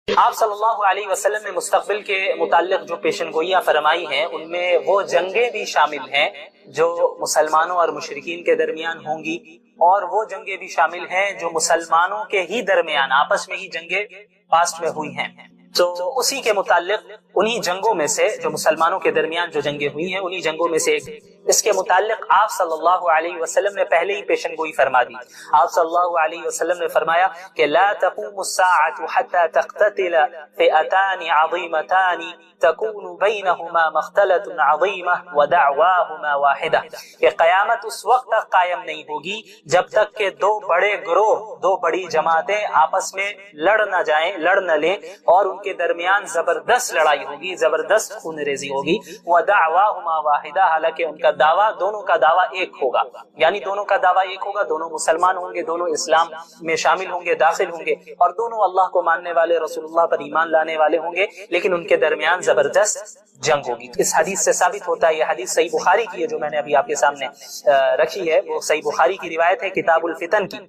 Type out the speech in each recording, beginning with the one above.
آپ صلی اللہ علیہ وسلم نے مستقبل کے متعلق جو پیشن گوئیاں فرمائی ہیں ان میں وہ جنگیں بھی شامل ہیں جو مسلمانوں اور مشرکین کے درمیان ہوں گی، اور وہ جنگیں بھی شامل ہیں جو مسلمانوں کے ہی درمیان آپس میں ہی جنگیں پاسٹ میں ہوئی ہیں۔ تو اسی کے متعلق انہی جنگوں میں سے جو مسلمانوں کے درمیان جو جنگیں ہوئی ہیں انہی جنگوں میں سے ایک، اس کے متعلق آپ صلی اللہ علیہ وسلم نے پہلے ہی پیشن گوئی فرما دی۔ آپ صلی اللہ علیہ وسلم نے فرمایا کہ لا تقوم الساعة حتى تقتتل فئتان عظیمتان تكون بینہما مختلط عظیمہ ودعواہما واحدہ، کہ قیامت اس وقت تک قائم نہیں ہوگی جب تک کہ دو بڑے گروہ، دو بڑی جماعتیں آپس میں لڑ نہ لیں اور ان کے درمیان زبردست لڑائی ہوگی، زبردست خون ریزی ہوگی۔ ودعواہما واحدہ، حالانکہ ان کا دعویٰ، دونوں کا دعویٰ ایک ہوگا، یعنی دونوں کا دعویٰ ایک ہوگا، دونوں مسلمان ہوں گے، دونوں اسلام میں شامل ہوں گے، داخل ہوں گے، اور دونوں اللہ کو ماننے والے، رسول اللہ پر ایمان لانے والے ہوں گے، لیکن ان کے درمیان زبردست جنگ ہوگی۔ اس حدیث سے ثابت ہوتا ہے، یہ حدیث صحیح بخاری کی ہے جو میں نے ابھی آپ کے سامنے رکھی ہے، وہ صحیح بخاری کی روایت ہے کتاب الفتن کی۔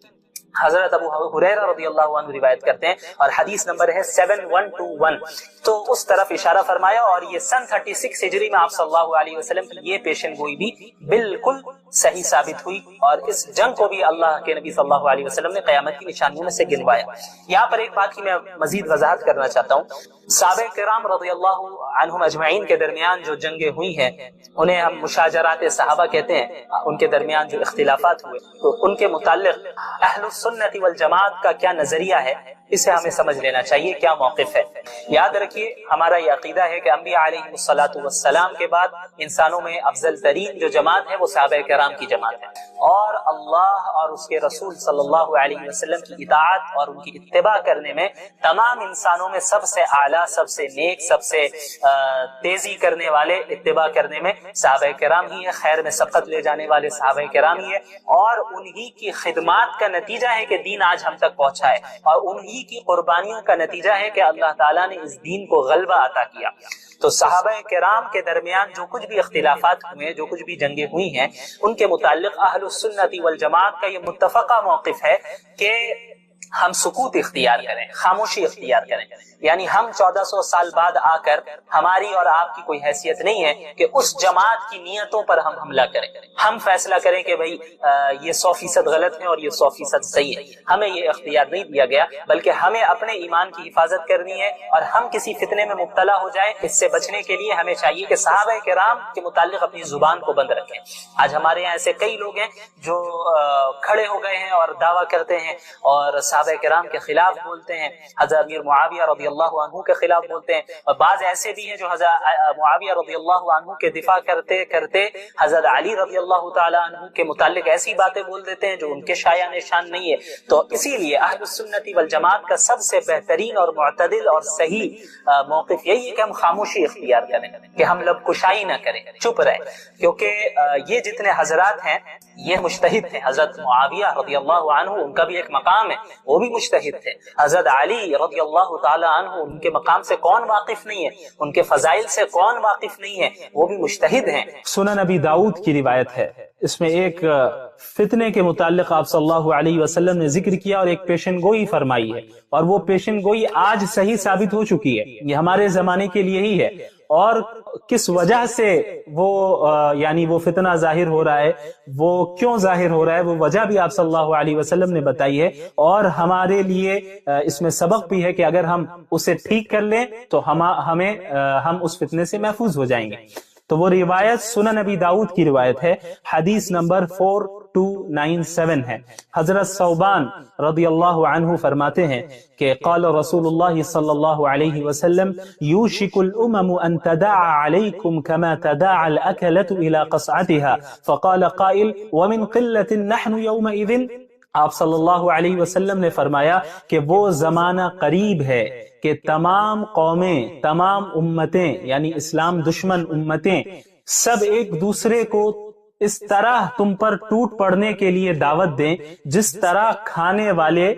حضرت ابو ہریرہ رضی اللہ عنہ روایت کرتے ہیں اور حدیث نمبر ہے 7121۔ تو اس طرف اشارہ فرمایا، اور یہ سن 36 ہجری میں آپ صلی اللہ علیہ وسلم کی یہ پیشن گوئی بھی بالکل صحیح ثابت ہوئی، اور اس جنگ کو بھی اللہ کے نبی صلی اللہ علیہ وسلم نے قیامت کی نشانیوں میں سے گنوایا۔ یہاں پر ایک بات کی میں مزید وضاحت کرنا چاہتا ہوں، صحابہ کرام رضی اللہ عنہم اجمعین کے درمیان جو جنگیں ہوئی ہیں انہیں ہم مشاجرات صحابہ کہتے ہیں، ان کے درمیان جو اختلافات ہوئے تو ان کے متعلق اہل السنت والجماعت کا کیا نظریہ ہے، اسے ہمیں سمجھ لینا چاہیے، کیا موقف ہے۔ یاد رکھیے ہمارا یہ عقیدہ ہے کہ انبیاء علیہ الصلاۃ والسلام کے بعد انسانوں میں افضل ترین جو جماعت ہے وہ صحابہ کرام کی جماعت ہے، اور اللہ اور اس کے رسول صلی اللہ علیہ وسلم کی اطاعت اور ان کی اتباع کرنے میں تمام انسانوں میں سب سے اعلیٰ، سب سے نیک، سب سے تیزی کرنے والے اتباع کرنے میں صحابہ کرام ہی ہے، خیر میں سبقت لے جانے والے صحابہ کرام ہی ہے، اور انہی کی خدمات کا نتیجہ ہے کہ دین آج ہم تک پہنچا ہے، اور انہی کی قربانیوں کا نتیجہ ہے کہ اللہ تعالیٰ نے اس دین کو غلبہ عطا کیا۔ تو صحابہ کرام کے درمیان جو کچھ بھی اختلافات ہوئے، جو کچھ بھی جنگیں ہوئی ہیں، ان کے متعلق اہل السنت والجماعت کا یہ متفقہ موقف ہے کہ ہم سکوت اختیار کریں، خاموشی اختیار کریں، یعنی ہم 1400 سال بعد آ کر ہماری اور آپ کی کوئی حیثیت نہیں ہے کہ اس جماعت کی نیتوں پر ہم حملہ کریں، ہم فیصلہ کریں کہ بھئی یہ 100% غلط ہے اور یہ 100% صحیح ہے، ہمیں یہ اختیار نہیں دیا گیا، بلکہ ہمیں اپنے ایمان کی حفاظت کرنی ہے، اور ہم کسی فتنے میں مبتلا ہو جائے اس سے بچنے کے لیے ہمیں چاہیے کہ صحابہ کرام کے متعلق اپنی زبان کو بند رکھیں۔ آج ہمارے یہاں ایسے کئی لوگ ہیں جو کھڑے ہو گئے ہیں اور دعویٰ کرتے ہیں اور صحابہ کرام کے خلاف بولتے ہیں، حضرت امیر معاویہ رضی اللہ عنہ کے خلاف بولتے ہیں، اور بعض ایسے بھی ہیں جو حضرت معاویہ رضی اللہ عنہ کے دفاع کرتے کرتے حضرت علی رضی اللہ تعالی عنہ کے متعلق ایسی باتیں بول دیتے ہیں جو ان کے شایع نشان نہیں ہے۔ تو اسی لیے اہل السنت والجماعت کا سب سے بہترین اور معتدل اور صحیح موقف یہی ہے کہ ہم خاموشی اختیار کریں، کہ ہم لب کشائی نہ کریں، چپ رہیں، کیونکہ یہ جتنے حضرات ہیں یہ مجتہد تھے۔ حضرت معاویہ رضی اللہ عنہ ان کا بھی ایک مقام ہے، وہ بھی مجتہد تھے۔ حضرت علی رضی اللہ تعالی عنہ ان کے مقام سے کون واقف نہیں ہے، ان کے فضائل سے کون واقف نہیں ہے، وہ بھی مجتہد ہیں۔ سنن نبی داؤد کی روایت ہے، اس میں ایک فتنے کے متعلق آپ صلی اللہ علیہ وسلم نے ذکر کیا اور ایک پیشن گوئی فرمائی ہے، اور وہ پیشن گوئی آج صحیح ثابت ہو چکی ہے، یہ ہمارے زمانے کے لیے ہی ہے، اور کس وجہ سے وہ یعنی وہ فتنہ ظاہر ہو رہا ہے، وہ کیوں ظاہر ہو رہا ہے، وہ وجہ بھی آپ صلی اللہ علیہ وسلم نے بتائی ہے، اور ہمارے لیے اس میں سبق بھی ہے کہ اگر ہم اسے ٹھیک کر لیں تو ہم اس فتنے سے محفوظ ہو جائیں گے۔ تو وہ روایت سنن نبی داؤد کی روایت ہے، حدیث نمبر 4297 ہے۔ حضرت ثوبان رضی اللہ عنہ فرماتے ہیں کہ قال رسول اللہ صلی اللہ علیہ وسلم یوشک الامم ان تداعى علیکم کما تداعى الاکلة الى قصعتها فقال قائل ومن قلة نحن یومئذ۔ آپ صلی اللہ علیہ وسلم نے فرمایا کہ وہ زمانہ قریب ہے کہ تمام قومیں، تمام امتیں یعنی اسلام دشمن امتیں سب ایک دوسرے کو اس طرح تم پر ٹوٹ پڑنے کے لیے دعوت دیں جس طرح کھانے والے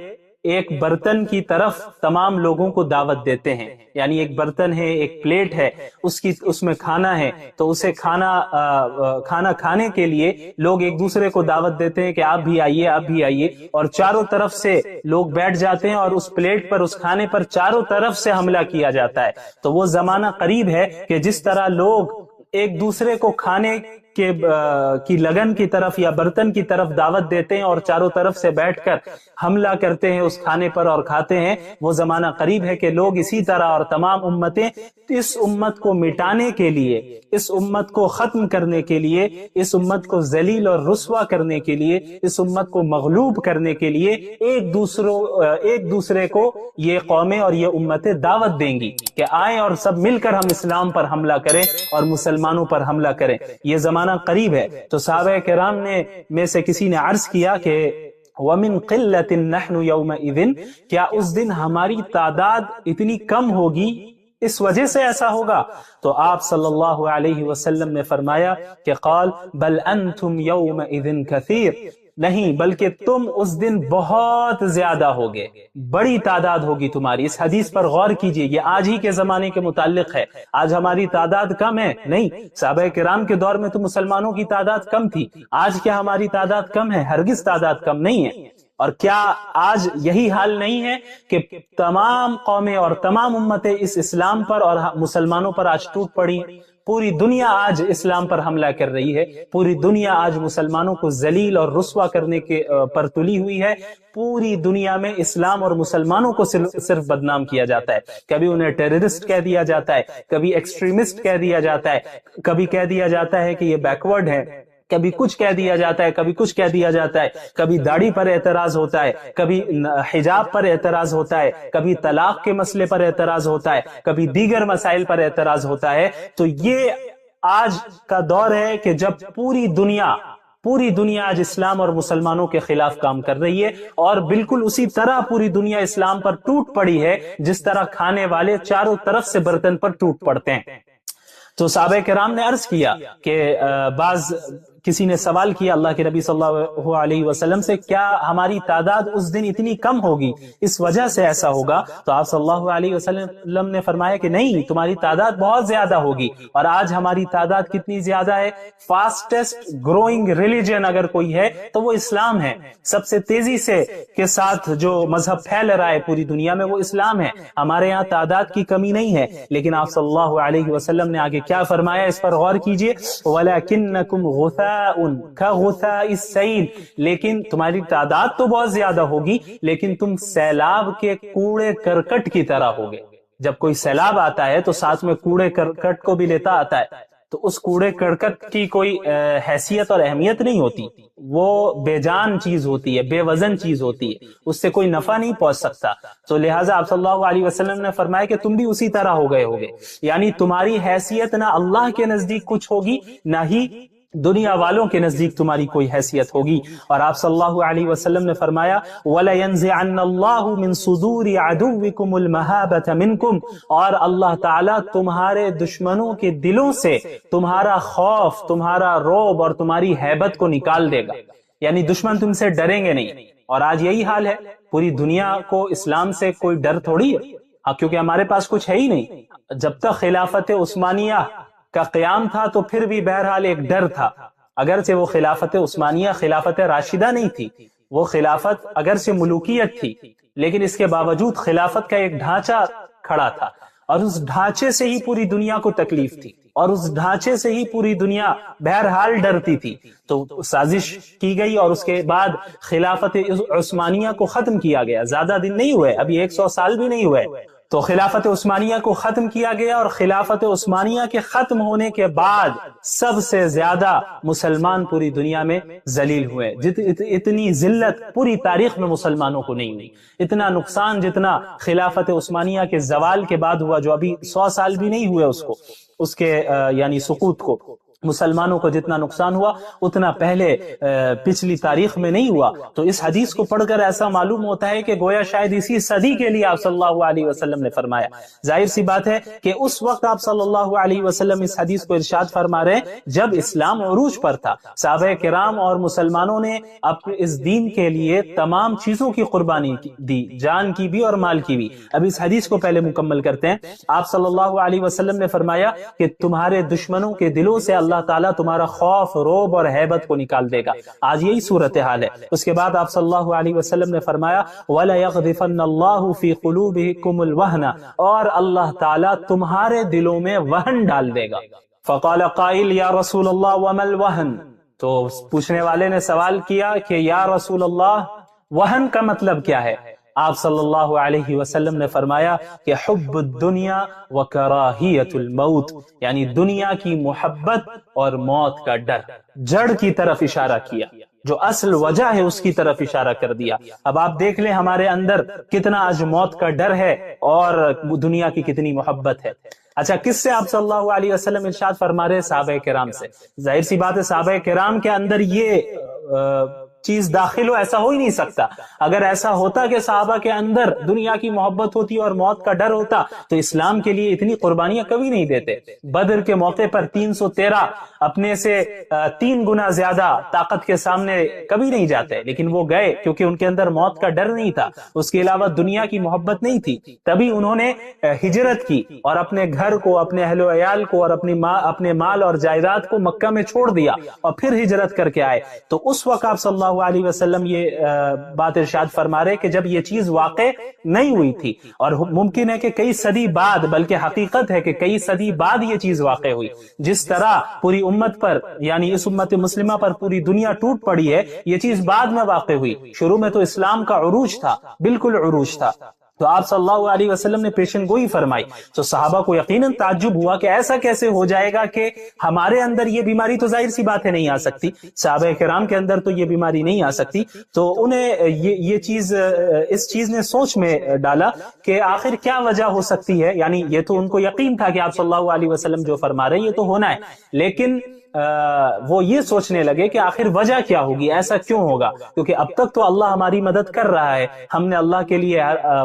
ایک برتن کی طرف تمام لوگوں کو دعوت دیتے ہیں. یعنی ایک برتن ہے، ایک پلیٹ ہے، اس میں کھانا ہے، تو اسے کھانا کھانے کے لیے لوگ ایک دوسرے کو دعوت دیتے ہیں کہ آپ بھی آئیے، آپ بھی آئیے، اور چاروں طرف سے لوگ بیٹھ جاتے ہیں اور اس پلیٹ پر، اس کھانے پر چاروں طرف سے حملہ کیا جاتا ہے. تو وہ زمانہ قریب ہے کہ جس طرح لوگ ایک دوسرے کو کھانے کی لگن کی طرف یا برتن کی طرف دعوت دیتے ہیں اور چاروں طرف سے بیٹھ کر حملہ کرتے ہیں اس کھانے پر اور کھاتے ہیں، وہ زمانہ قریب ہے کہ لوگ اسی طرح، اور تمام امتیں اس امت کو مٹانے کے لیے، اس امت کو ختم کرنے کے لیے، اس امت کو ذلیل اور رسوا کرنے کے لیے، اس امت کو مغلوب کرنے کے لیے ایک دوسرے کو یہ قومیں اور یہ امتیں دعوت دیں گی کہ آئیں اور سب مل کر ہم اسلام پر حملہ کریں اور مسلمانوں پر حملہ کریں. یہ زمانہ قریب ہے. تو صحابہ کرام میں سے کسی نے عرض کیا کہ وَمِن قِلَّةٍ نَحْنُ يَوْمَئِذٍ، کیا اس دن ہماری تعداد اتنی کم ہوگی، اس وجہ سے ایسا ہوگا؟ تو آپ صلی اللہ علیہ وسلم نے فرمایا کہ قال بل انتم یومئذ کثیر، نہیں بلکہ تم اس دن بہت زیادہ ہوگے، بڑی تعداد ہوگی تمہاری. اس حدیث پر غور کیجئے، یہ آج ہی کے زمانے کے متعلق ہے. آج ہماری تعداد کم ہے؟ نہیں. صحابہ کرام کے دور میں تو مسلمانوں کی تعداد کم تھی. آج کیا ہماری تعداد کم ہے؟ ہرگز تعداد کم نہیں ہے. اور کیا آج یہی حال نہیں ہے کہ تمام قومیں اور تمام امتیں اس اسلام پر اور مسلمانوں پر آج ٹوٹ پڑی؟ پوری دنیا آج اسلام پر حملہ کر رہی ہے، پوری دنیا آج مسلمانوں کو ذلیل اور رسوا کرنے کے پر تلی ہوئی ہے. پوری دنیا میں اسلام اور مسلمانوں کو صرف بدنام کیا جاتا ہے. کبھی انہیں ٹیررسٹ کہہ دیا جاتا ہے، کبھی ایکسٹریمسٹ کہہ دیا جاتا ہے، کبھی کہہ دیا جاتا ہے کہ یہ بیکورڈ ہے، کبھی کچھ کہہ دیا جاتا ہے، کبھی کچھ کہہ دیا جاتا ہے، کبھی داڑھی پر اعتراض ہوتا ہے، کبھی حجاب پر اعتراض ہوتا ہے، کبھی طلاق کے مسئلے پر اعتراض ہوتا ہے، کبھی دیگر مسائل پر اعتراض ہوتا ہے. تو یہ آج کا دور ہے کہ جب پوری دنیا آج اسلام اور مسلمانوں کے خلاف کام کر رہی ہے، اور بالکل اسی طرح پوری دنیا اسلام پر ٹوٹ پڑی ہے جس طرح کھانے والے چاروں طرف سے برتن پر ٹوٹ پڑتے ہیں. تو صحابہ کرام نے عرض کیا کہ کسی نے سوال کیا اللہ کے نبی صلی اللہ علیہ وسلم سے، کیا ہماری تعداد اس دن اتنی کم ہوگی، اس وجہ سے ایسا ہوگا؟ تو آپ صلی اللہ علیہ وسلم نے فرمایا کہ نہیں، تمہاری تعداد بہت زیادہ ہوگی. اور آج ہماری تعداد کتنی زیادہ ہے؟ فاسٹسٹ گروئنگ ریلیجن اگر کوئی ہے تو وہ اسلام ہے. سب سے تیزی سے کے ساتھ جو مذہب پھیل رہا ہے پوری دنیا میں وہ اسلام ہے. ہمارے یہاں تعداد کی کمی نہیں ہے. لیکن آپ صلی اللہ علیہ وسلم نے آگے کیا فرمایا، اس پر غور کیجئے. وَلَكِنَّكُمْ غُثَاءٌ كَغُثَاءِ السَّيْلِ، لیکن تمہاری تعداد تو بہت زیادہ ہوگی لیکن تم سیلاب کے کوڑے کرکٹ کی طرح ہوگے. جب کوئی سیلاب آتا ہے تو ساتھ میں کوڑے کرکٹ کو بھی لیتا آتا ہے، تو اس کوڑے کرکٹ کی کوئی حیثیت اور اہمیت نہیں ہوتی، وہ بے جان چیز ہوتی ہے، بے وزن چیز ہوتی ہے، اس سے کوئی نفع نہیں پہنچ سکتا. تو لہٰذا آپ صلی اللہ علیہ وسلم نے فرمایا کہ تم بھی اسی طرح ہو گئے ہوگے. یعنی تمہاری حیثیت نہ اللہ کے نزدیک کچھ ہوگی، نہ ہی دنیا والوں کے نزدیک تمہاری کوئی حیثیت ہوگی. اور آپ صلی اللہ علیہ وسلم نے فرمایا وَلَيَنزِعَنَّ اللَّهُ مِن صُدُورِ عَدُوِّكُمُ الْمَهَابَةَ مِنْكُمْ، اور اللہ تعالیٰ تمہارے دشمنوں کے دلوں سے تمہارا خوف، تمہارا رعب اور تمہاری ہیبت کو نکال دے گا. یعنی دشمن تم سے ڈریں گے نہیں. اور آج یہی حال ہے، پوری دنیا کو اسلام سے کوئی ڈر تھوڑی ہے، کیونکہ ہمارے پاس کچھ ہے ہی نہیں. جب تک خلافت عثمانیہ کا قیام تھا تو پھر بھی بہرحال ایک ڈر تھا، اگرچہ وہ خلافت عثمانیہ خلافت راشدہ نہیں تھی، وہ خلافت اگرچہ ملوکیت تھی لیکن اس کے باوجود خلافت کا ایک ڈھانچہ کھڑا تھا، اور اس ڈھانچے سے ہی پوری دنیا کو تکلیف تھی، اور اس ڈھانچے سے ہی پوری دنیا بہرحال ڈرتی تھی. تو سازش کی گئی اور اس کے بعد خلافت عثمانیہ کو ختم کیا گیا. زیادہ دن نہیں ہوئے، ابھی 100 سال بھی نہیں ہوئے. تو خلافت عثمانیہ کو ختم کیا گیا، اور خلافت عثمانیہ کے ختم ہونے کے بعد سب سے زیادہ مسلمان پوری دنیا میں ذلیل ہوئے. اتنی ذلت پوری تاریخ میں مسلمانوں کو نہیں ہوئی، اتنا نقصان جتنا خلافت عثمانیہ کے زوال کے بعد ہوا، جو ابھی 100 سال بھی نہیں ہوئے اس کے یعنی سقوط کو. مسلمانوں کو جتنا نقصان ہوا اتنا پہلے پچھلی تاریخ میں نہیں ہوا. تو اس حدیث کو پڑھ کر ایسا معلوم ہوتا ہے کہ گویا شاید اسی صدی کے لیے آپ صلی اللہ علیہ وسلم نے فرمایا. ظاہر سی بات ہے کہ اس وقت آپ صلی اللہ علیہ وسلم اس حدیث کو ارشاد فرما رہے ہیں جب اسلام عروج پر تھا. صحابہ کرام اور مسلمانوں نے اپنے اس دین کے لیے تمام چیزوں کی قربانی دی، جان کی بھی اور مال کی بھی. اب اس حدیث کو پہلے مکمل کرتے ہیں. آپ صلی اللہ علیہ وسلم نے فرمایا کہ تمہارے دشمنوں کے دلوں سے اللہ تعالیٰ تمہارا خوف، رعب اور ہیبت کو نکال دے گا. آج یہی صورتحال ہے. اس کے بعد آپ صلی اللہ علیہ وسلم نے فرمایا وَلَا يَغْذِفَنَّ اللَّهُ فِي قُلُوبِكُمُ الْوَهْنَ، اور اللہ تعالیٰ تمہارے دلوں میں وہن ڈال دے گا. فَقَالَ قَائِلْ يَا رَسُولَ اللَّهِ وَمَا الْوَهْنُ، تو پوچھنے والے نے سوال کیا کہ یا رسول اللہ وہن کا مطلب کیا ہے؟ آپ صلی اللہ علیہ وسلم نے فرمایا کہ حب الدنیا وکراہیت الموت، یعنی دنیا کی محبت اور موت کا ڈر. جڑ کی طرف اشارہ کیا، جو اصل وجہ ہے اس کی طرف اشارہ کر دیا. اب آپ دیکھ لیں ہمارے اندر کتنا آج موت کا ڈر ہے اور دنیا کی کتنی محبت ہے. اچھا، کس سے آپ صلی اللہ علیہ وسلم ارشاد فرما رہے؟ صحابہ کرام سے. ظاہر سی بات ہے صحابہ کرام کے اندر یہ چیز داخل ہو، ایسا ہو ہی نہیں سکتا. اگر ایسا ہوتا کہ صحابہ کے اندر دنیا کی محبت ہوتی اور موت کا ڈر ہوتا تو اسلام کے لیے اتنی قربانیاں کبھی نہیں دیتے. بدر کے موقع پر 313 اپنے سے 3 گنا زیادہ طاقت کے سامنے کبھی نہیں جاتے، لیکن وہ گئے کیونکہ ان کے اندر موت کا ڈر نہیں تھا، اس کے علاوہ دنیا کی محبت نہیں تھی. تبھی انہوں نے ہجرت کی اور اپنے گھر کو، اپنے اہل و عیال کو اور اپنے مال اور جائیداد کو مکہ میں چھوڑ دیا اور پھر ہجرت کر کے آئے. تو اس وقت آپ صلی اللہ علیہ وسلم یہ بات ارشاد فرما رہے کہ جب یہ چیز واقع نہیں ہوئی تھی، اور ممکن ہے کہ کئی صدی بعد، بلکہ حقیقت ہے کہ کئی صدی بعد یہ چیز واقع ہوئی. جس طرح پوری امت پر، یعنی اس امت مسلمہ پر پوری دنیا ٹوٹ پڑی ہے، یہ چیز بعد میں واقع ہوئی. شروع میں تو اسلام کا عروج تھا، بالکل عروج تھا. تو آپ صلی اللہ علیہ وسلم نے پیشن گوئی فرمائی. تو صحابہ کو یقیناً تعجب ہوا کہ ایسا کیسے ہو جائے گا کہ ہمارے اندر یہ بیماری تو ظاہر سی بات ہے نہیں آ سکتی، صحابہ کرام کے اندر تو یہ بیماری نہیں آ سکتی. تو انہیں یہ چیز، اس چیز نے سوچ میں ڈالا کہ آخر کیا وجہ ہو سکتی ہے. یعنی یہ تو ان کو یقین تھا کہ آپ صلی اللہ علیہ وسلم جو فرما رہے ہیں یہ تو ہونا ہے، لیکن وہ یہ سوچنے لگے کہ آخر وجہ کیا ہوگی، ایسا کیوں ہوگا؟ کیونکہ اب تک تو اللہ ہماری مدد کر رہا ہے، ہم نے اللہ کے لیے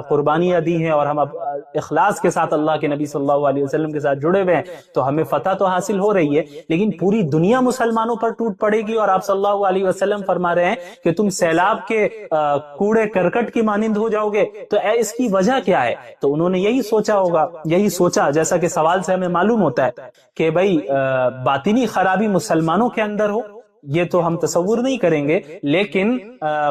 قربانیاں دی ہیں اور ہم اب اخلاص کے ساتھ اللہ کے نبی صلی اللہ علیہ وسلم کے ساتھ جڑے ہوئے ہیں، تو ہمیں فتح تو حاصل ہو رہی ہے. لیکن پوری دنیا مسلمانوں پر ٹوٹ پڑے گی اور آپ صلی اللہ علیہ وسلم فرما رہے ہیں کہ تم سیلاب کے کوڑے کرکٹ کی مانند ہو جاؤ گے، تو اس کی وجہ کیا ہے؟ تو انہوں نے یہی سوچا ہوگا، یہی سوچا جیسا کہ سوال سے ہمیں معلوم ہوتا ہے کہ بھائی باطنی خرابی مسلمانوں کے اندر ہو، یہ تو ہم تصور نہیں کریں گے، لیکن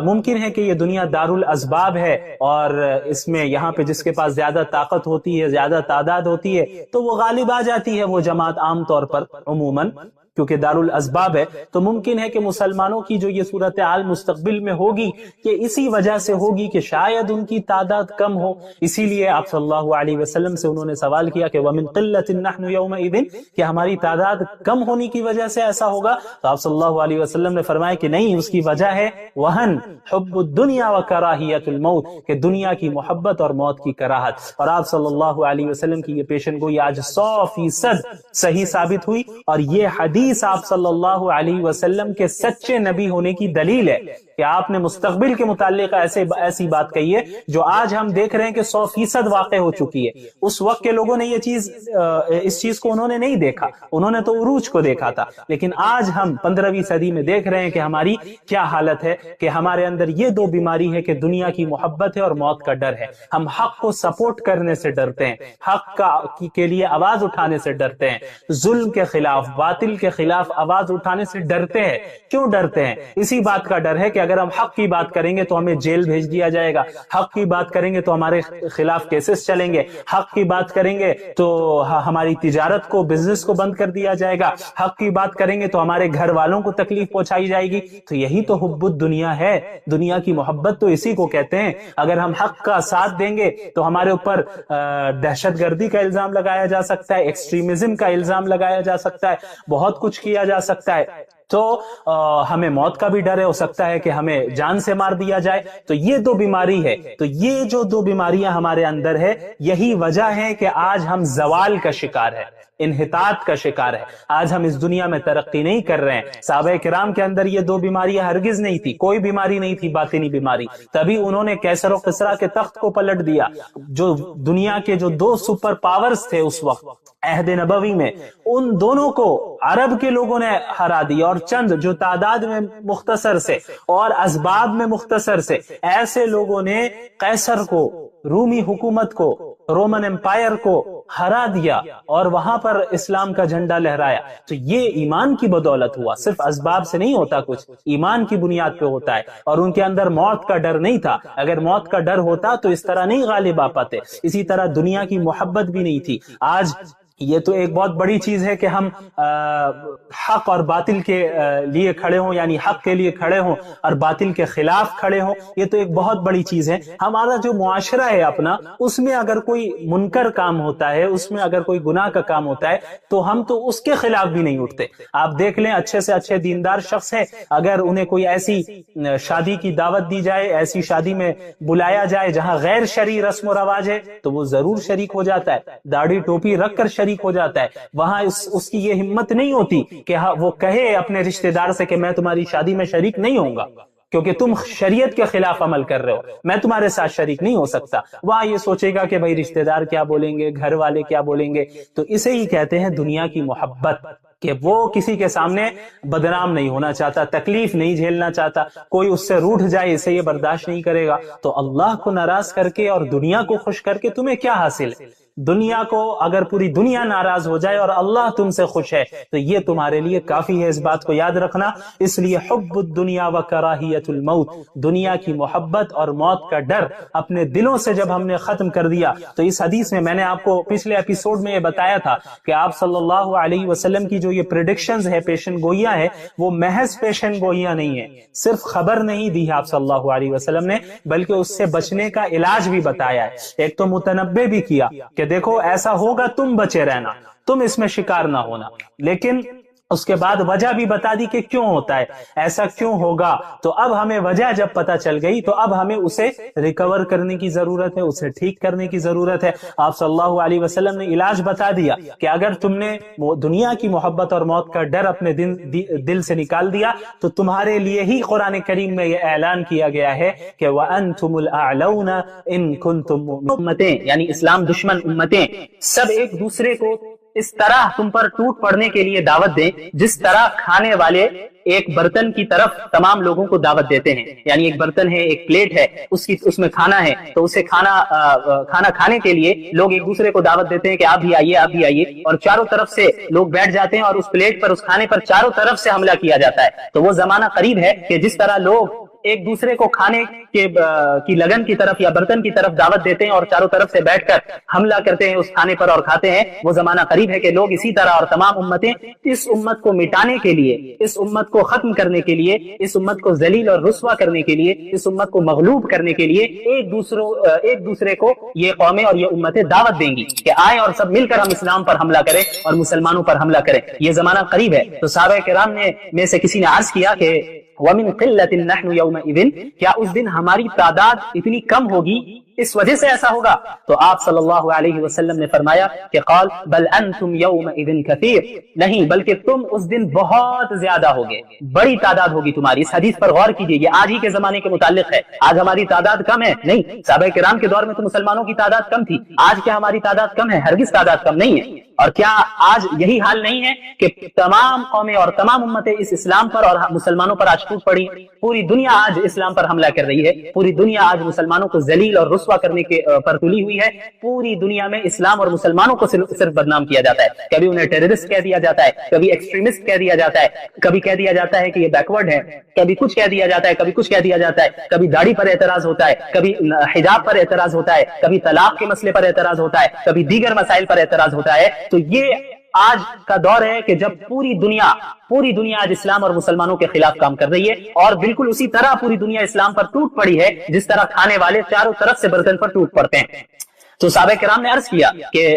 ممکن ہے کہ یہ دنیا دار الاسباب ہے اور اس میں یہاں پہ جس کے پاس زیادہ طاقت ہوتی ہے، زیادہ تعداد ہوتی ہے، تو وہ غالب آ جاتی ہے وہ جماعت عام طور پر عموماً، کیونکہ دار الاسباب ہے. تو ممکن ہے کہ مسلمانوں کی جو یہ صورتحال مستقبل میں ہوگی کہ اسی وجہ سے ہوگی کہ شاید ان کی تعداد کم ہو. اسی لیے آپ صلی اللہ علیہ وسلم سے انہوں نے سوال کیا کہ وَمِن قِلَّةٍ نَحْنُ يَوْمَئِذٍ، کہ ہماری تعداد کم ہونے کی وجہ سے ایسا ہوگا. تو آپ صلی اللہ علیہ وسلم نے فرمایا کہ نہیں، اس کی وجہ ہے وہن، حب الدنیا وکراہیت الموت، کہ دنیا کی محبت اور موت کی کراہت. اور آپ صلی اللہ علیہ وسلم کی یہ پیشن گوئی آج 100% صحیح ثابت ہوئی، اور یہ حدیث آپ صلی اللہ علیہ وسلم کے سچے نبی ہونے کی دلیل ہے کہ آپ نے مستقبل کے متعلق ایسی بات کہی ہے جو آج ہم دیکھ رہے ہیں کہ 100% واقع ہو چکی ہے. اس وقت کے لوگوں نے یہ چیز، اس چیز کو انہوں نے نہیں دیکھا، انہوں نے تو عروج کو دیکھا تھا. لیکن آج ہم 15ویں صدی میں دیکھ رہے ہیں کہ ہماری کیا حالت ہے، کہ ہمارے اندر یہ دو بیماری ہے کہ دنیا کی محبت ہے اور موت کا ڈر ہے. ہم حق کو سپورٹ کرنے سے ڈرتے ہیں، حق کے لیے آواز اٹھانے سے ڈرتے ہیں، ظلم کے خلاف، باطل کے خلاف آواز اٹھانے سے ڈرتے ہیں. کیوں ڈرتے ہیں؟ اسی بات کا ڈر ہے کہ اگر ہم حق کی بات کریں گے تو ہمیں جیل بھیج دیا جائے گا، حق کی بات کریں گے تو ہمارے خلاف کیسز چلیں گے، حق کی بات کریں گے تو ہماری تجارت کو، بزنس کو بند کر دیا جائے گا، حق کی بات کریں گے تو ہمارے گھر والوں کو تکلیف پہنچائی جائے گی. تو یہی تو حب الدنیا ہے، دنیا کی محبت تو اسی کو کہتے ہیں. اگر ہم حق کا ساتھ دیں گے تو ہمارے اوپر دہشت گردی کا الزام لگایا جا سکتا ہے، ایکسٹریمزم کا الزام لگایا جا سکتا ہے، بہت کچھ کیا جا سکتا ہے. تو ہمیں موت کا بھی ڈر ہے، ہو سکتا ہے کہ ہمیں جان سے مار دیا جائے. تو یہ دو بیماری ہے. تو یہ جو دو بیماریاں ہمارے اندر ہے، یہی وجہ ہے کہ آج ہم زوال کا شکار ہے. انحطاط کا شکار ہے۔ آج ہم اس دنیا میں ترقی نہیں کر رہے ہیں۔ صحابہ کرام کے اندر یہ دو بیماریاں ہرگز نہیں تھی، کوئی بیماری نہیں تھی باطنی بیماری، تبھی انہوں نے کیسر و کسرا کے تخت کو پلٹ دیا۔ جو دنیا کے جو دو سپر پاورز تھے اس وقت عہد نبوی میں، ان دونوں کو عرب کے لوگوں نے ہرا دیا، اور چند جو تعداد میں مختصر سے اور اسباب میں مختصر سے ایسے لوگوں نے قیصر کو، رومی حکومت کو، رومن امپائر کو ہرا دیا اور وہاں پر اسلام کا جھنڈا لہرایا۔ تو یہ ایمان کی بدولت ہوا، صرف اسباب سے نہیں ہوتا کچھ، ایمان کی بنیاد پہ ہوتا ہے۔ اور ان کے اندر موت کا ڈر نہیں تھا، اگر موت کا ڈر ہوتا تو اس طرح نہیں غالب آ پاتے۔ اسی طرح دنیا کی محبت بھی نہیں تھی۔ آج یہ تو ایک بہت بڑی چیز ہے کہ ہم حق اور باطل کے لیے کھڑے ہوں، یعنی حق کے لیے کھڑے ہوں اور باطل کے خلاف کھڑے ہوں، یہ تو ایک بہت بڑی چیز ہے۔ ہمارا جو معاشرہ ہے اپنا، اس میں اگر کوئی منکر کام ہوتا ہے، اس میں اگر کوئی گناہ کا کام ہوتا ہے تو ہم تو اس کے خلاف بھی نہیں اٹھتے۔ آپ دیکھ لیں، اچھے سے اچھے دیندار شخص ہے، اگر انہیں کوئی ایسی شادی کی دعوت دی جائے، ایسی شادی میں بلایا جائے جہاں غیر شرعی رسم و رواج ہے، تو وہ ضرور شریک ہو جاتا ہے، داڑھی ٹوپی رکھ کر شریک ہو جاتا ہے۔ وہاں اس کی یہ ہمت نہیں ہوتی کہ وہ کہے اپنے رشتہ دار سے کہ میں تمہاری شادی میں شریک نہیں ہوں گا کیونکہ تم شریعت کے خلاف عمل کر رہے ہو، میں تمہارے ساتھ شریک نہیں ہو سکتا۔ وہاں یہ سوچے گا کہ بھائی رشتہ دار کیا بولیں گے، گھر والے کیا بولیں گے۔ تو اسے ہی کہتے ہیں دنیا کی محبت، کہ وہ کسی کے سامنے بدنام نہیں ہونا چاہتا، تکلیف نہیں جھیلنا چاہتا، کوئی اس سے روٹھ جائے اسے یہ برداشت نہیں کرے گا۔ تو اللہ کو ناراض کر کے اور دنیا کو خوش کر کے تمہیں کیا حاصل ہے؟ دنیا کو اگر پوری دنیا ناراض ہو جائے اور اللہ تم سے خوش ہے تو یہ تمہارے لیے کافی ہے، اس بات کو یاد رکھنا۔ اس لیے حب الدنیا و کراہیت الموت، دنیا کی محبت اور موت کا ڈر اپنے دلوں سے جب ہم نے ختم کر دیا تو اس حدیث میں نے آپ کو پچھلے ایپیسوڈ میں یہ بتایا تھا کہ آپ صلی اللہ علیہ وسلم کی جو یہ پریڈکشنز ہے، پیشن گوئیاں ہے، وہ محض پیشن گوئیاں نہیں ہیں، صرف خبر نہیں دی ہے آپ صلی اللہ علیہ وسلم نے، بلکہ اس سے بچنے کا علاج بھی بتایا ہے۔ ایک تو متنبع بھی کیا کہ دیکھو ایسا ہوگا، تم بچے رہنا، تم اس میں شکار نہ ہونا، لیکن اس کے بعد وجہ بھی بتا دی کہ کیوں ہوتا ہے، ایسا کیوں ہوگا۔ تو اب ہمیں وجہ جب پتہ چل گئی تو اب ہمیں اسے ریکور کرنے کی ضرورت ہے، اسے ٹھیک کرنے کی ضرورت ہے۔ آپ صلی اللہ علیہ وسلم نے علاج بتا دیا کہ اگر تم نے دنیا کی محبت اور موت کا ڈر اپنے دل سے نکال دیا تو تمہارے لیے ہی قرآن کریم میں یہ اعلان کیا گیا ہے کہ وَأَنْتُمُ الْأَعْلَوْنَ إِن كُنْتُم مُؤْمِنِينَ، یعنی اسلام دشمن امتیں سب ایک دوسرے کو اس طرح تم پر ٹوٹ پڑنے کے لیے دعوت دیں جس طرح کھانے والے ایک برتن کی طرف تمام لوگوں کو دعوت دیتے ہیں۔ یعنی ایک برتن ہے، ایک پلیٹ ہے، اس میں کھانا ہے، تو اسے کھانا کھانے کے لیے لوگ ایک دوسرے کو دعوت دیتے ہیں کہ آپ بھی آئیے، آپ بھی آئیے، اور چاروں طرف سے لوگ بیٹھ جاتے ہیں اور اس پلیٹ پر، اس کھانے پر چاروں طرف سے حملہ کیا جاتا ہے۔ تو وہ زمانہ قریب ہے کہ جس طرح لوگ ایک دوسرے کو کھانے کی لگن کی طرف یا برتن کی طرف دعوت دیتے ہیں اور چاروں طرف سے بیٹھ کر حملہ کرتے ہیں اس کھانے پر اور کھاتے ہیں، وہ زمانہ قریب ہے کہ لوگ اسی طرح، اور تمام امتیں اس امت کو مٹانے کے لیے، اس امت کو ختم کرنے کے لیے، اس امت کو ذلیل اور رسوا کرنے کے لیے، اس امت کو مغلوب کرنے کے لیے ایک دوسرے کو یہ قومیں اور یہ امتیں دعوت دیں گی کہ آئیں اور سب مل کر ہم اسلام پر حملہ کریں اور مسلمانوں پر حملہ کریں۔ یہ زمانہ قریب ہے۔ تو صحابہ کرام میں سے کسی نے عرض کیا کہ وَمِن قِلَّةٍ نَحْنُ يَوْمَئِذٍ، کیا اس دن ہماری تعداد اتنی کم ہوگی، اس وجہ سے ایسا ہوگا؟ تو آپ صلی اللہ علیہ وسلم نے فرمایا کہ قال بل انتم یومئذ کثیر، نہیں بلکہ تم اس دن بہت زیادہ ہوگے، بڑی تعداد ہوگی تمہاری۔ اس حدیث پر غور کیجئے، یہ آج ہی کے زمانے کے متعلق ہے۔ آج ہماری تعداد کم ہے؟ نہیں، صحابہ کرام کے دور میں تو مسلمانوں کی تعداد کم تھی۔ آج کیا ہماری تعداد کم ہے؟ ہرگز تعداد کم نہیں ہے۔ اور کیا آج یہی حال نہیں ہے کہ تمام قومیں اور تمام امتیں اس اسلام پر اور مسلمانوں پر آج ٹوٹ پڑی؟ پوری دنیا آج اسلام پر حملہ کر رہی ہے، پوری دنیا آج مسلمانوں کو ذلیل اور رسوا کرنے کے پر تلی ہوئی ہے۔ پوری دنیا میں اسلام اور مسلمانوں کو صرف بدنام کیا جاتا ہے، کبھی انہیں ٹیررسٹ کہہ دیا جاتا ہے، کبھی ایکسٹریمسٹ کہہ دیا جاتا ہے، کبھی کہہ دیا جاتا ہے کہ یہ بیکورڈ ہے، کبھی کچھ کہہ دیا جاتا ہے، کبھی کچھ کہہ دیا جاتا ہے، کبھی داڑھی پر اعتراض ہوتا ہے، کبھی حجاب پر اعتراض ہوتا ہے، کبھی طلاق کے مسئلے پر اعتراض ہوتا ہے، کبھی دیگر مسائل پر اعتراض ہوتا ہے۔ تو یہ آج کا دور ہے کہ جب پوری دنیا آج اسلام اور مسلمانوں کے خلاف کام کر رہی ہے، اور بالکل اسی طرح پوری دنیا اسلام پر ٹوٹ پڑی ہے جس طرح کھانے والے چاروں طرف سے برتن پر ٹوٹ پڑتے ہیں۔ تو صحابہ کرام نے عرض کیا کہ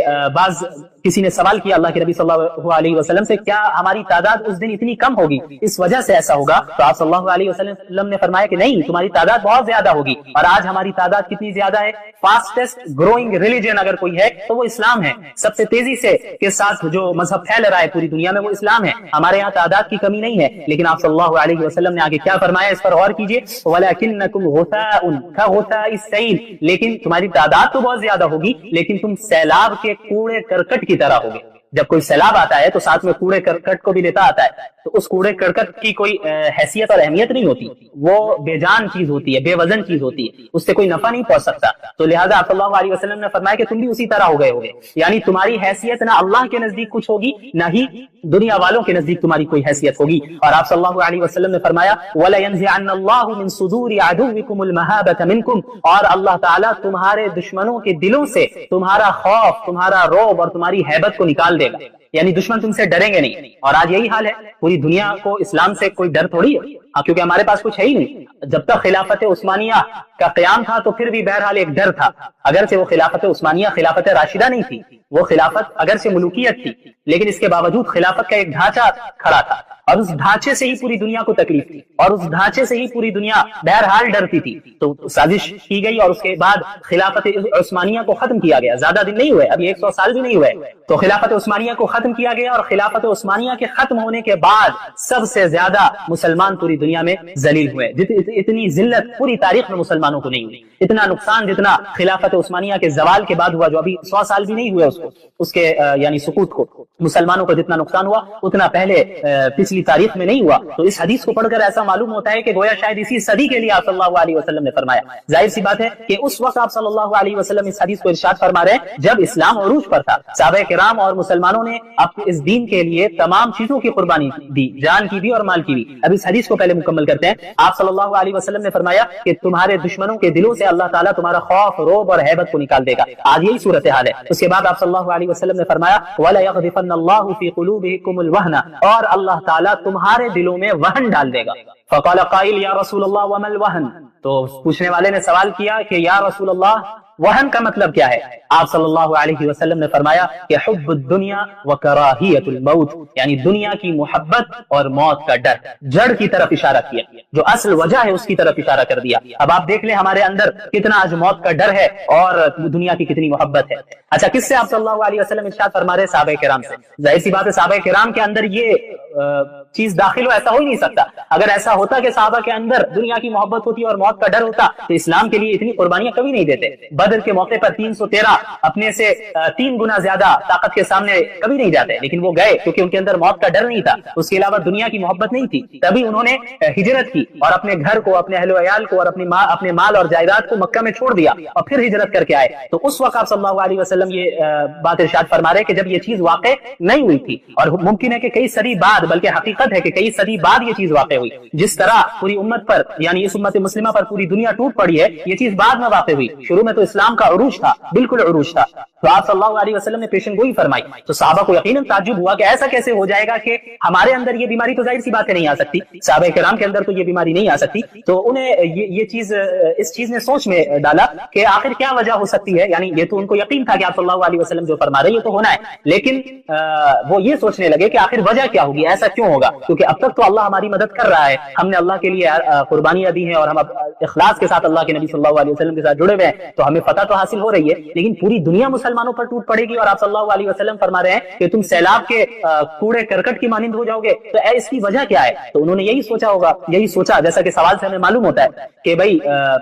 کسی نے سوال کیا اللہ کے نبی صلی اللہ علیہ وسلم سے، کیا ہماری تعداد اس دن اتنی کم ہوگی، اس وجہ سے ایسا ہوگا؟ تو آپ صلی اللہ علیہ وسلم نے فرمایا کہ نہیں، تمہاری تعداد بہت زیادہ ہوگی۔ اور آج ہماری تعداد کتنی زیادہ ہے؟ فاسٹسٹ گروئنگ ریلیجن اگر کوئی ہے تو وہ اسلام ہے۔ سب سے تیزی سے کے ساتھ جو مذہب پھیل رہا ہے پوری دنیا میں وہ اسلام ہے۔ ہمارے یہاں تعداد کی کمی نہیں ہے، لیکن آپ صلی اللہ علیہ وسلم نے آگے کیا فرمایا، اس پر غور کیجئے، وَلَكِنَّكُمْ غُثَاءٌ كَغُثَاءِ السَّيْلِ، لیکن تمہاری تعداد تو بہت زیادہ ہوگی لیکن تم سیلاب کے کوڑے کرکٹ کی طرح ہوگے۔ جب کوئی سیلاب آتا ہے تو ساتھ میں کوڑے کرکٹ کو بھی لیتا آتا ہے، تو اس کوڑے کرکٹ کی کوئی حیثیت اور اہمیت نہیں ہوتی، وہ بے جان چیز ہوتی ہے، بے وزن چیز ہوتی ہے، اس سے کوئی نفع نہیں پہنچ سکتا۔ تو لہٰذا آپ صلی اللہ علیہ وسلم نے فرمایا کہ تم بھی اسی طرح ہو گئے ہوگے، یعنی تمہاری حیثیت نہ اللہ کے نزدیک کچھ ہوگی نہ ہی دنیا والوں کے نزدیک تمہاری کوئی حیثیت ہوگی۔ اور آپ صلی اللہ علیہ وسلم نے فرمایا وَلَيَنزِعَنَّ اللَّهُ مِن صُدُورِ عَدُوِّكُمُ الْمَهَابَةَ مِنكُمْ، اور اللہ تعالیٰ تمہارے دشمنوں کے دلوں سے تمہارا خوف، تمہارا رعب اور تمہاری ہیبت کو نکال دے گا، یعنی دشمن تم سے ڈریں گے نہیں۔ اور آج یہی حال ہے، پوری دنیا کو اسلام سے کوئی ڈر تھوڑی ہے، کیونکہ ہمارے پاس کچھ ہے ہی نہیں۔ جب تک خلافت عثمانیہ کا قیام تھا تو پھر بھی بہرحال ایک ڈر تھا، اگرچہ وہ خلافت عثمانیہ خلافت راشدہ نہیں تھی، وہ خلافت اگرچہ ملوکیت تھی لیکن اس کے باوجود خلافت کا ایک ڈھانچہ کھڑا تھا، اور اس ڈھانچے سے ہی پوری دنیا کو تکلیف تھی، اور اس ڈھانچے سے ہی پوری دنیا بہرحال ڈرتی تھی۔ تو سازش کی گئی اور اس کے بعد خلافت عثمانیہ کو ختم کیا گیا، زیادہ دن نہیں ہوئے، ابھی 100 سال بھی نہیں ہوئے، تو خلافت عثمانیہ کو ختم کیا گیا۔ اور خلافت عثمانیہ کے ختم ہونے کے بعد سب سے زیادہ مسلمان پوری دنیا میں ذلیل ہوئے، اتنی ذلت پوری تاریخ میں مسلمانوں کو نہیں ہوئی، اتنا نقصان جتنا خلافت عثمانیہ کے زوال کے بعد ہوا، جو ابھی 100 سال بھی نہیں ہوئے اس کے یعنی سقوط کو، مسلمانوں کو جتنا نقصان ہوا اتنا پہلے پچھلی تاریخ میں نہیں ہوا۔ تو اس حدیث کو پڑھ کر ایسا معلوم ہوتا ہے کہ گویا شاید اسی صدی کے لیے آپ صلی اللہ علیہ وسلم نے فرمایا۔ ظاہر سی بات ہے کہ اس وقت آپ صلی اللہ علیہ وسلم اس حدیث کو ارشاد فرما رہے ہیں جب اسلام عروج پر تھا، صحابہ کرام اور مسلمانوں نے اس دین کے لیے تمام چیزوں کی قربانی دی، جان کی بھی اور مال کی بھی۔ اب اس حدیث کو پہلے مکمل کرتے ہیں۔ آپ صلی اللہ علیہ وسلم نے فرمایا کہ تمہارے دشمنوں کے دلوں سے اللہ تعالیٰ تمہارا خوف، رعب اور ہیبت کو نکال دے گا۔ آج یہی صورتحال ہے۔ اس کے بعد آپ صلی اللہ علیہ وسلم نے فرمایا وَلَا يَغْذِفَنَّ اللَّهُ فِي قُلُوبِكُمُ الْوَهْنَ، اور اللہ تعالیٰ تمہارے دلوں میں وہن ڈال دے گا۔ فقال قائل یا رسول اللہ وما الوہن، تو پوچھنے والے نے سوال کیا کہ یا رسول اللہ وہن کا مطلب کیا ہے؟ آپ صلی اللہ علیہ وسلم نے فرمایا کہ حب الدنیا وکراہیت الموت، یعنی دنیا کی محبت اور موت کا ڈر، جڑ کی طرف اشارہ کیا، جو اصل وجہ ہے اس کی طرف اشارہ کر دیا۔ اب آپ دیکھ لیں ہمارے اندر کتنا آج موت کا ڈر ہے اور دنیا کی کتنی محبت ہے۔ اچھا، کس سے آپ صلی اللہ علیہ وسلم ارشاد فرما رہے؟ صحابہ کرام سے۔ ظاہر سی بات ہے صحابہ کرام کے اندر یہ چیز داخل ہو، ایسا ہو ہی نہیں سکتا۔ اگر ایسا ہوتا کہ صحابہ کے اندر دنیا کی محبت ہوتی اور موت کا ڈر ہوتا تو اسلام کے لیے اتنی قربانیاں کبھی نہیں دیتے۔ بدر کے موقع پر 313 اپنے سے 3 گنا زیادہ طاقت کے سامنے کبھی نہیں جاتے، لیکن وہ گئے کیونکہ ان کے اندر موت کا ڈر نہیں تھا، اس کے علاوہ دنیا کی محبت نہیں تھی، تبھی انہوں نے ہجرت کی اور اپنے گھر کو، اپنے اہل و عیال کو اور اپنے مال اور جائیداد کو مکہ میں چھوڑ دیا اور پھر ہجرت کر کے آئے۔ تو اس وقت آپ صلی اللہ علیہ وسلم یہ بات ارشاد فرما رہے کہ جب یہ چیز واقع نہیں ہوئی تھی، اور ممکن ہے کہ کئی صدی بعد، بلکہ حقیقت ہے کہ کئی صدی بعد یہ چیز واقع ہوئی، جس طرح پوری امت پر یعنی اس امت مسلمہ پر پوری دنیا ٹوٹ پڑی ہے، یہ چیز بعد میں واقع ہوئی۔ شروع میں تو اسلام کا عروج تھا، بالکل عروج تھا، تو آپ صلی اللہ علیہ وسلم نے پیشن گوئی فرمائی، تو صحابہ کو یقیناً تعجب ہوا کہ ایسا کیسے ہو جائے گا کہ ہمارے اندر یہ بیماری، تو ظاہر سی بات ہے نہیں آ سکتی، صحابہ کرام کے اندر تو یہ بیماری نہیں آ سکتی۔ تو انہیں یہ چیز، اس چیز نے سوچ میں ڈالا کہ آخر کیا وجہ ہو سکتی ہے، یعنی یہ تو ان کو یقین تھا کہ آپ صلی اللہ علیہ وسلم جو فرما رہے ہیں یہ تو ہونا ہے، لیکن وہ یہ سوچنے لگے کہ آخر وجہ کیا ہوگی، ایسا کیوں ہوگا، کیونکہ اب تک تو اللہ ہماری مدد کر رہا ہے، ہم نے اللہ کے لیے قربانیاں دی ہیں اور ہم اب اخلاص کے ساتھ اللہ کے نبی صلی اللہ علیہ وسلم کے ساتھ جڑے ہوئے ہیں، تو ہمیں فتح تو حاصل ہو رہی ہے، لیکن پوری دنیا مسلمانوں پر ٹوٹ پڑے گی اور آپ صلی اللہ علیہ وسلم فرما رہے ہیں کہ تم سیلاب کے کوڑے کرکٹ کی مانند ہو جاؤ گے، تو اس کی وجہ کیا ہے؟ تو انہوں نے یہی سوچا ہوگا، یہی سوچا جیسا کہ سوال سے ہمیں معلوم ہوتا ہے کہ بھائی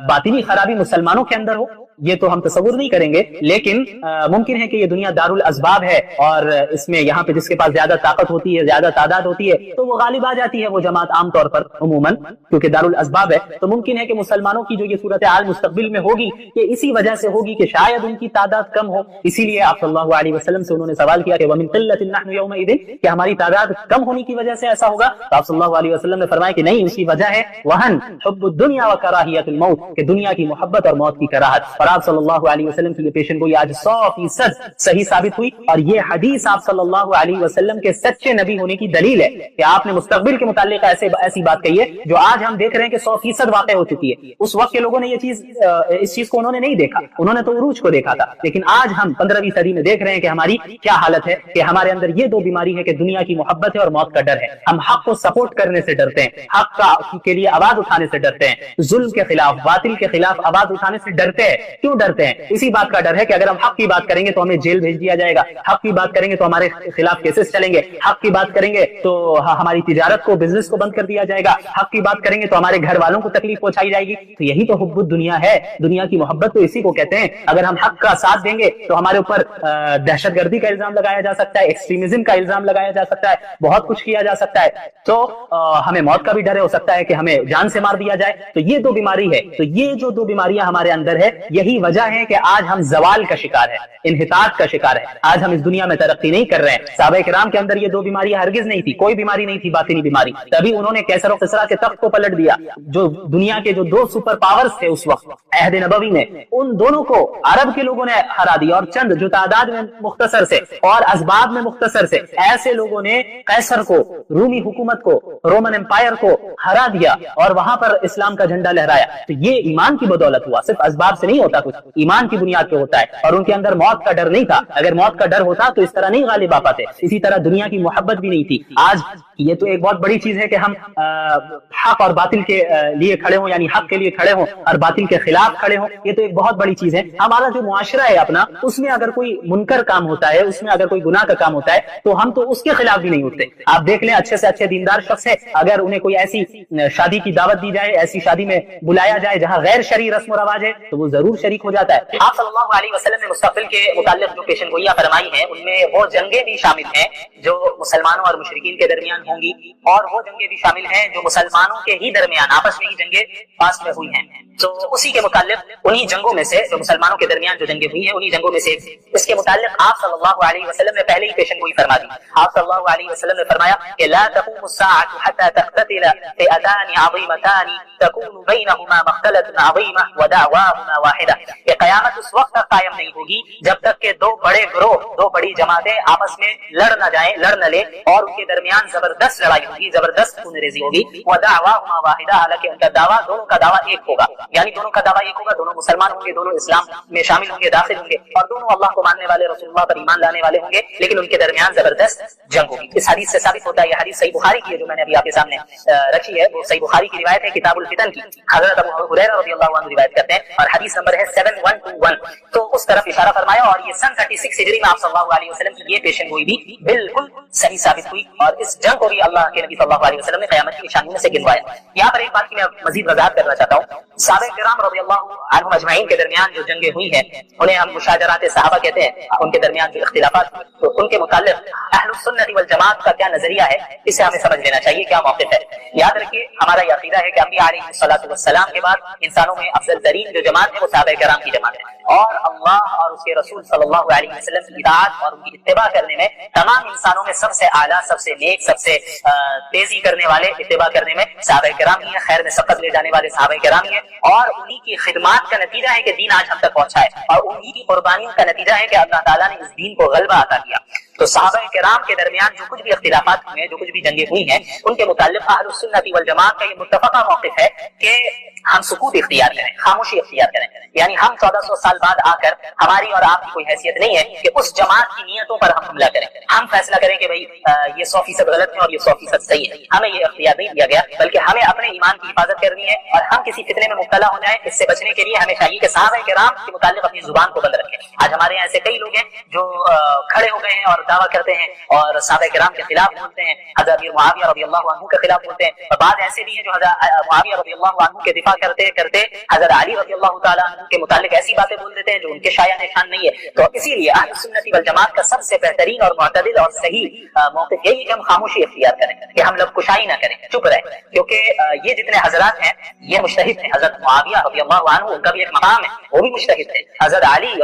باطنی خرابی مسلمانوں کے اندر ہو، یہ تو ہم تصور نہیں کریں گے، لیکن ممکن ہے کہ یہ دنیا دار الاسباب ہے اور اس میں یہاں پہ جس کے پاس زیادہ طاقت ہوتی ہے، زیادہ تعداد ہوتی ہے، تو وہ غالب آ جاتی ہے وہ جماعت عام طور پر عموماً، کیونکہ دار الاسباب ہے۔ تو ممکن ہے کہ مسلمانوں کی جو یہ صورتحال مستقبل میں ہوگی یہ اسی وجہ سے ہوگی کہ شاید ان کی تعداد کم ہو، اسی لیے آپ صلی اللہ علیہ وسلم سے انہوں نے سوال کیا کہ وَمِن قِلَّةٍ نَحْنُ يَوْمَئِذٍ، کہ ہماری تعداد کم ہونے کی وجہ سے ایسا ہوگا، تو آپ صلی اللہ علیہ وسلم نے فرمایا کہ نہیں، اس کی وجہ ہے وہن، حب الدنیا وکراہیت الموت، کہ دنیا کی محبت اور موت کی کراہت۔ اور آپ صلی اللہ علیہ وسلم کی یہ پیشن گوئی آج 100% صحیح ثابت ہوئی، اور یہ حدیث آپ صلی اللہ علیہ وسلم کے سچے نبی ہونے کی دلیل ہے کہ آپ نے مستقبل کے متعلق ایسی بات کہی ہے جو آج ہم دیکھ رہے ہیں کہ 100% واقع ہو چکی ہے۔ اس وقت کے لوگوں نے اس چیز کو انہوں نے نہیں دیکھا، انہوں نے تو عروج کو دیکھا تھا، لیکن آج ہم 15ویں صدی میں دیکھ رہے ہیں کہ ہماری کیا حالت ہے، کہ ہمارے اندر یہ دو بیماری ہے کہ دنیا کی محبت ہے اور موت کا ڈر ہے۔ ہم حق کو سپورٹ کرنے سے ڈرتے ہیں، حق کے لیے آواز اٹھانے سے ڈرتے ہیں، ظلم کے خلاف، باطل کے خلاف آواز اٹھانے سے ڈرتے ہیں۔ کیوں ڈرتے ہیں؟ اسی بات کا ڈر ہے کہ اگر ہم حق کی بات کریں گے تو ہمیں جیل بھیج دیا جائے گا، حق کی بات کریں گے تو ہمارے خلاف کیسز چلیں گے، حق کی بات کریں گے تو ہماری تجارت کو، بزنس کو بند کر دیا جائے گا، حق کی بات کریں گے تو ہمارے گھر والوں کو تکلیف پہنچائی جائے گی۔ تو یہی تو حب الدنیا ہے، دنیا کی محبت تو اسی کو کہتے ہیں۔ اگر ہم حق کا ساتھ دیں گے تو ہمارے اوپر دہشت گردی کا الزام لگایا جا سکتا ہے، ایکسٹریمزم کا الزام لگایا جا سکتا ہے، بہت کچھ کیا جا سکتا ہے، تو ہمیں موت کا بھی ڈر ہے، ہو سکتا ہے کہ ہمیں جان سے مار دیا جائے۔ تو یہ دو بیماری ہے، تو یہ جو دو بیماریاں ہمارے اندر ہے، یہی وجہ ہے کہ آج ہم زوال کا شکار ہے، انحطاط کا شکار ہے، آج ہم اس دنیا میں ترقی نہیں کر رہے ہیں۔ صحابہ کرام کے اندر یہ دو بیماریاں ہرگز نہیں تھی، کوئی بیماری نہیں تھی باطنی بیماری، تبھی انہوں نے کیسر و قصرا کے تخت کو پلٹ دیا۔ جو دنیا کے جو دو سپر پاورز تھے اس وقت عہد نبوی میں، ان دونوں کو عرب کے لوگوں نے ہرا دیا، اور چند جو تعداد میں مختصر سے اور اسباب میں مختصر سے ایسے لوگوں نے قیصر کو، رومی حکومت کو، رومن امپائر کو ہرا دیا اور وہاں پر اسلام کا جھنڈا لہرایا۔ تو یہ ایمان کی بدولت ہوا، صرف اسباب سے نہیں ہوتا کچھ، ایمان کی بنیاد پہ ہوتا ہے۔ اور ان کے اندر موت کا ڈر نہیں تھا، اگر موت کا ڈر ہوتا تو اس طرح نہیں غالب آ پاتے۔ اسی طرح دنیا کی محبت بھی نہیں تھی۔ آج یہ تو ایک بہت بڑی چیز ہے کہ ہم حق اور باطل کے لیے کھڑے ہوں، یعنی حق کے لیے کھڑے ہوں اور باطل کے خلاف کھڑے ہوں، یہ تو ایک بہت بڑی چیز ہے۔ ہمارا جو معاشرہ ہے اپنا، اس میں اگر کوئی منکر کام ہوتا ہے، اس میں اگر کوئی گناہ کا کام ہوتا ہے تو ہم تو اس کے خلاف بھی نہیں اٹھتے۔ آپ دیکھ لیں، اچھے سے اچھے دیندار شخص ہے، اگر انہیں کوئی ایسی شادی کی دعوت دی جائے، ایسی شادی میں بلایا جائے جہاں غیر شرعی رسم و رواج ہے، تو وہ ضرور شریک ہو جاتا ہے۔ آپ صلی اللہ علیہ وسلم نے مستقبل کے متعلق جو پیشن گوئیاں فرمائی ہیں، ان میں وہ جنگیں بھی شامل ہیں جو مسلمانوں اور مشرکین کے درمیان ہوں گی، اور وہ جنگیں بھی شامل ہیں جو مسلمانوں کے ہی درمیان آپس میں ہی جنگیں پاس میں ہوئی ہیں۔ تو اسی کے متعلق انہی جنگوں میں سے، جو مسلمانوں کے درمیان جو جنگیں ہوئی ہیں، انہی جنگوں میں سے اس کے متعلق آپ صلی اللہ علیہ وسلم نے پہلے ہی پیشن گوئی فرما دی۔ آپ صلی اللہ علیہ وسلم نے فرمایا کہ لا تقوم الساعة حتى تقتتل فئتان عظیمتان تكون بينهما مقتلة عظیمة ودعواهما واحدة، کہ قیامت اس وقت تک قائم نہیں ہوگی جب تک کہ دو بڑے گروہ، دو بڑی جماعتیں آپس میں لڑ نہ جائیں، لڑ نہ لیں، اور ان کے درمیان زبردست لڑائی ہوگی، زبردست خون ریزی ہوگی۔ ودعواهما واحدة، حالانکہ ان کا دعویٰ، دونوں کا دعویٰ ایک ہوگا، یعنی دونوں کا دعویٰ ایک ہوگا، دونوں مسلمان ہوں گے، دونوں اسلام میں شامل ہوں گے، داخل ہوں گے، اور دونوں اللہ کو ماننے والے، رسول اللہ پر ایمان لانے والے ہوں گے، لیکن ان کے درمیان زبردست جنگ ہوگی۔ اس حدیث سے ثابت ہوتا ہے، یہ حدیث صحیح بخاری کی ہے جو میں نے ابھی آپ کے سامنے رکھی ہے، وہ صحیح بخاری کی روایت ہے، کتاب الفتن کی، حضرت ابو ہریرہ رضی اللہ عنہ روایت کرتے ہیں، اور حدیث نمبر ہے 7121۔ تو اس طرف اشارہ فرمایا، اور یہ سن 36 ہجری میں آپ صلی اللہ علیہ وسلم کی یہ پیشن گوئی بھی بالکل صحیح ثابت ہوئی، اور اس جنگ کو بھی اللہ کے نبی صلی اللہ علیہ وسلم نے قیامت کی نشانیوں میں سے گنوایا۔ یہاں پر ایک بات کی میں مزید وضاحت کرنا چاہتا ہوں، صحابہ کرام رضی اللہ عنہم اجمعین کے درمیان جو جنگیں ہوئی ہیں، انہیں ہم مشاجرات صحابہ کہتے ہیں، ان کے درمیان جو اختلافات، تو ان کے متعلق اہل السنت والجماعت کا کیا نظریہ ہے، اسے ہمیں سمجھ لینا چاہیے، کیا موقف ہے۔ یاد رکھیے، ہمارا یہ عقیدہ ہے کہ انبیاء علیہ الصلوۃ والسلام کے بعد انسانوں میں افضل ترین جو جماعت ہے وہ صحابہ کرام کی جماعت ہے، اور اللہ اور اس کے رسول صلی اللہ علیہ وسلم کی اطاعت اور ان کی اتباع کرنے میں تمام انسانوں میں سب سے اعلیٰ، سب سے نیک، سب سے تیزی کرنے والے، اتباع کرنے میں صحابہ کرام ہی ہیں، خیر میں سبقت لے جانے والے صحابہ کرام ہی ہیں، اور انہی کی خدمات کا نتیجہ ہے کہ دین آج ہم تک پہنچا ہے، اور انہی کی قربانیوں کا نتیجہ ہے کہ اللہ تعالیٰ نے اس دین کو غلبہ عطا کیا۔ تو صحابہ کرام کے درمیان جو کچھ بھی اختلافات ہوئے ہیں، جو کچھ بھی جنگیں ہوئی ہیں، ان کے متعلق اہل السنت والجماعت کا یہ متفقہ موقف ہے کہ ہم سکوت اختیار کریں، خاموشی اختیار کریں، یعنی ہم 1400 سال بعد آ کر ہماری اور آپ کی کوئی حیثیت نہیں ہے کہ اس جماعت کی نیتوں پر ہم حملہ کریں، ہم فیصلہ کریں کہ بھئی یہ 100% غلط ہے اور یہ 100% صحیح ہے، ہمیں یہ اختیار نہیں دیا گیا، بلکہ ہمیں اپنے ایمان کی حفاظت کرنی ہے، اور ہم کسی فتنے میں مبتلا ہو جائیں اس سے بچنے کے لیے ہمیں چاہیے کہ صحابہ کرام کے متعلق اپنی زبان کو بند رکھیں۔ آج ہمارے یہاں ایسے کئی لوگ ہیں جو کھڑے ہو گئے ہیں اور دعویٰ کرتے ہیں اور صحابہ کرام کے خلاف بولتے ہیں، حضرت امیر معاویہ رضی اللہ عنہ کے خلاف بولتے ہیں، اور بعض ایسے بھی ہیں جو حضرت معاویہ رضی اللہ عنہ کے دفاع کرتے کرتے حضرت علی رضی اللہ تعالیٰ عنہ کے متعلق ایسی باتیں بول دیتے ہیں جو ان کے شایع نشان نہیں ہے۔ تو اسی لیے اہل سنت والجماعت کا سب سے بہترین اور معتدل اور صحیح موقف یہی ہے کہ ہم خاموشی اختیار کریں، کہ ہم لب کشائی نہ کریں، چپ رہیں، کیونکہ یہ جتنے حضرات ہیں یہ مجتہد ہیں۔ حضرت معاویہ رضی اللہ عنہ ان کا بھی ایک مقام ہے، وہ بھی مجتہد ہے۔ حضرت علی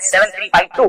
7352,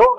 2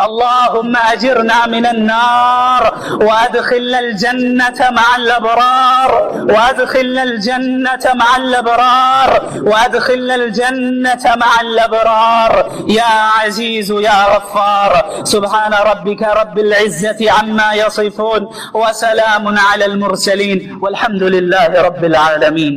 اللهم أجرنا من النار وأدخلنا الجنة مع الأبرار، وأدخلنا الجنة مع الأبرار، وأدخلنا الجنة مع الأبرار يا عزيز يا غفار. سبحان ربك رب العزة عما يصفون وسلام على المرسلين والحمد لله رب العالمين.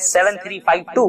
7352,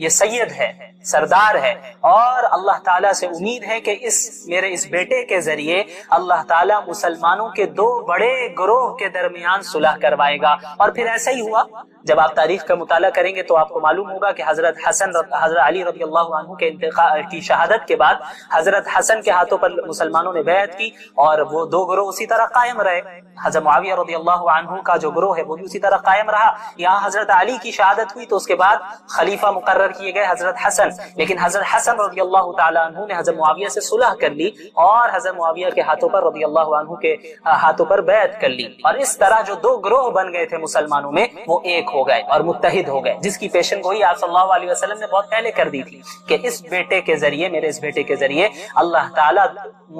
یہ سید ہے، سردار ہے، اور اللہ تعالیٰ سے امید ہے کہ میرے اس بیٹے کے ذریعے اللہ تعالیٰ مسلمانوں کے دو بڑے گروہ کے درمیان صلح کروائے گا۔ اور پھر ایسا ہی ہوا۔ جب آپ تاریخ کا مطالعہ کریں گے تو آپ کو معلوم ہوگا کہ حضرت علی رضی اللہ عنہ کی شہادت کے بعد حضرت حسن کے ہاتھوں پر مسلمانوں نے بیعت کی، اور وہ دو گروہ اسی طرح قائم رہے۔ حضرت معاویہ رضی اللہ عنہ کا جو گروہ ہے وہ بھی اسی طرح قائم رہا۔ یہاں حضرت علی کی شہادت ہوئی تو اس کے بعد خلیفہ مقرر کیے گئے حضرت حسن، لیکن حضرت حسن رضی اللہ تعالی عنہ نے حضرت معاویہ سے صلح کر لی اور حضرت معاویہ کے ہاتھوں پر رضی اللہ عنہ کے ہاتھوں پر بیعت کر لی، اور اس طرح جو دو گروہ بن گئے تھے مسلمانوں میں وہ ایک ہو گئے اور متحد ہو گئے، جس کی پیشن گوئی آپ صلی اللہ علیہ وسلم نے بہت پہلے کر دی تھی کہ اس بیٹے کے ذریعے، میرے اس بیٹے کے ذریعے اللہ تعالیٰ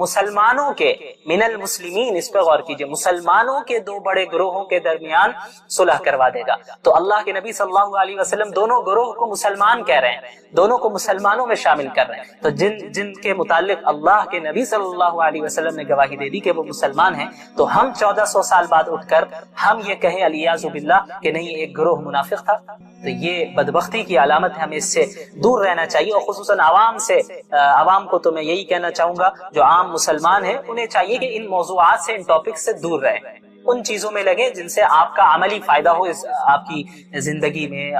مسلمانوں کے من المسلمین، اس پہ غور کیجئے، مسلمانوں کے دو بڑے گروہوں کے درمیان صلح کروا دے گا۔ تو اللہ کے نبی صلی اللہ علیہ وسلم دونوں گروہ کو مسلمان کہہ رہے ہیں، دونوں کو مسلمانوں میں شامل کر رہے ہیں۔ تو جن کے متعلق اللہ کے نبی صلی اللہ علیہ وسلم نے گواہی دے دی کہ وہ مسلمان ہیں، تو ہم 1400 سال بعد اٹھ کر ہم یہ کہیں الیاذ باللہ کہ نہیں ایک گروہ منافق تھا، تو یہ بدبختی کی علامت ہے۔ ہمیں اس سے دور رہنا چاہیے، اور خصوصاً عوام کو تو میں یہی کہنا چاہوں گا، جو عام مسلمان ہیں انہیں چاہیے کہ ان موضوعات سے، ان ٹاپک سے دور رہیں، ان چیزوں میں لگے جن سے آپ کا عملی فائدہ ہو، آپ کی زندگی میں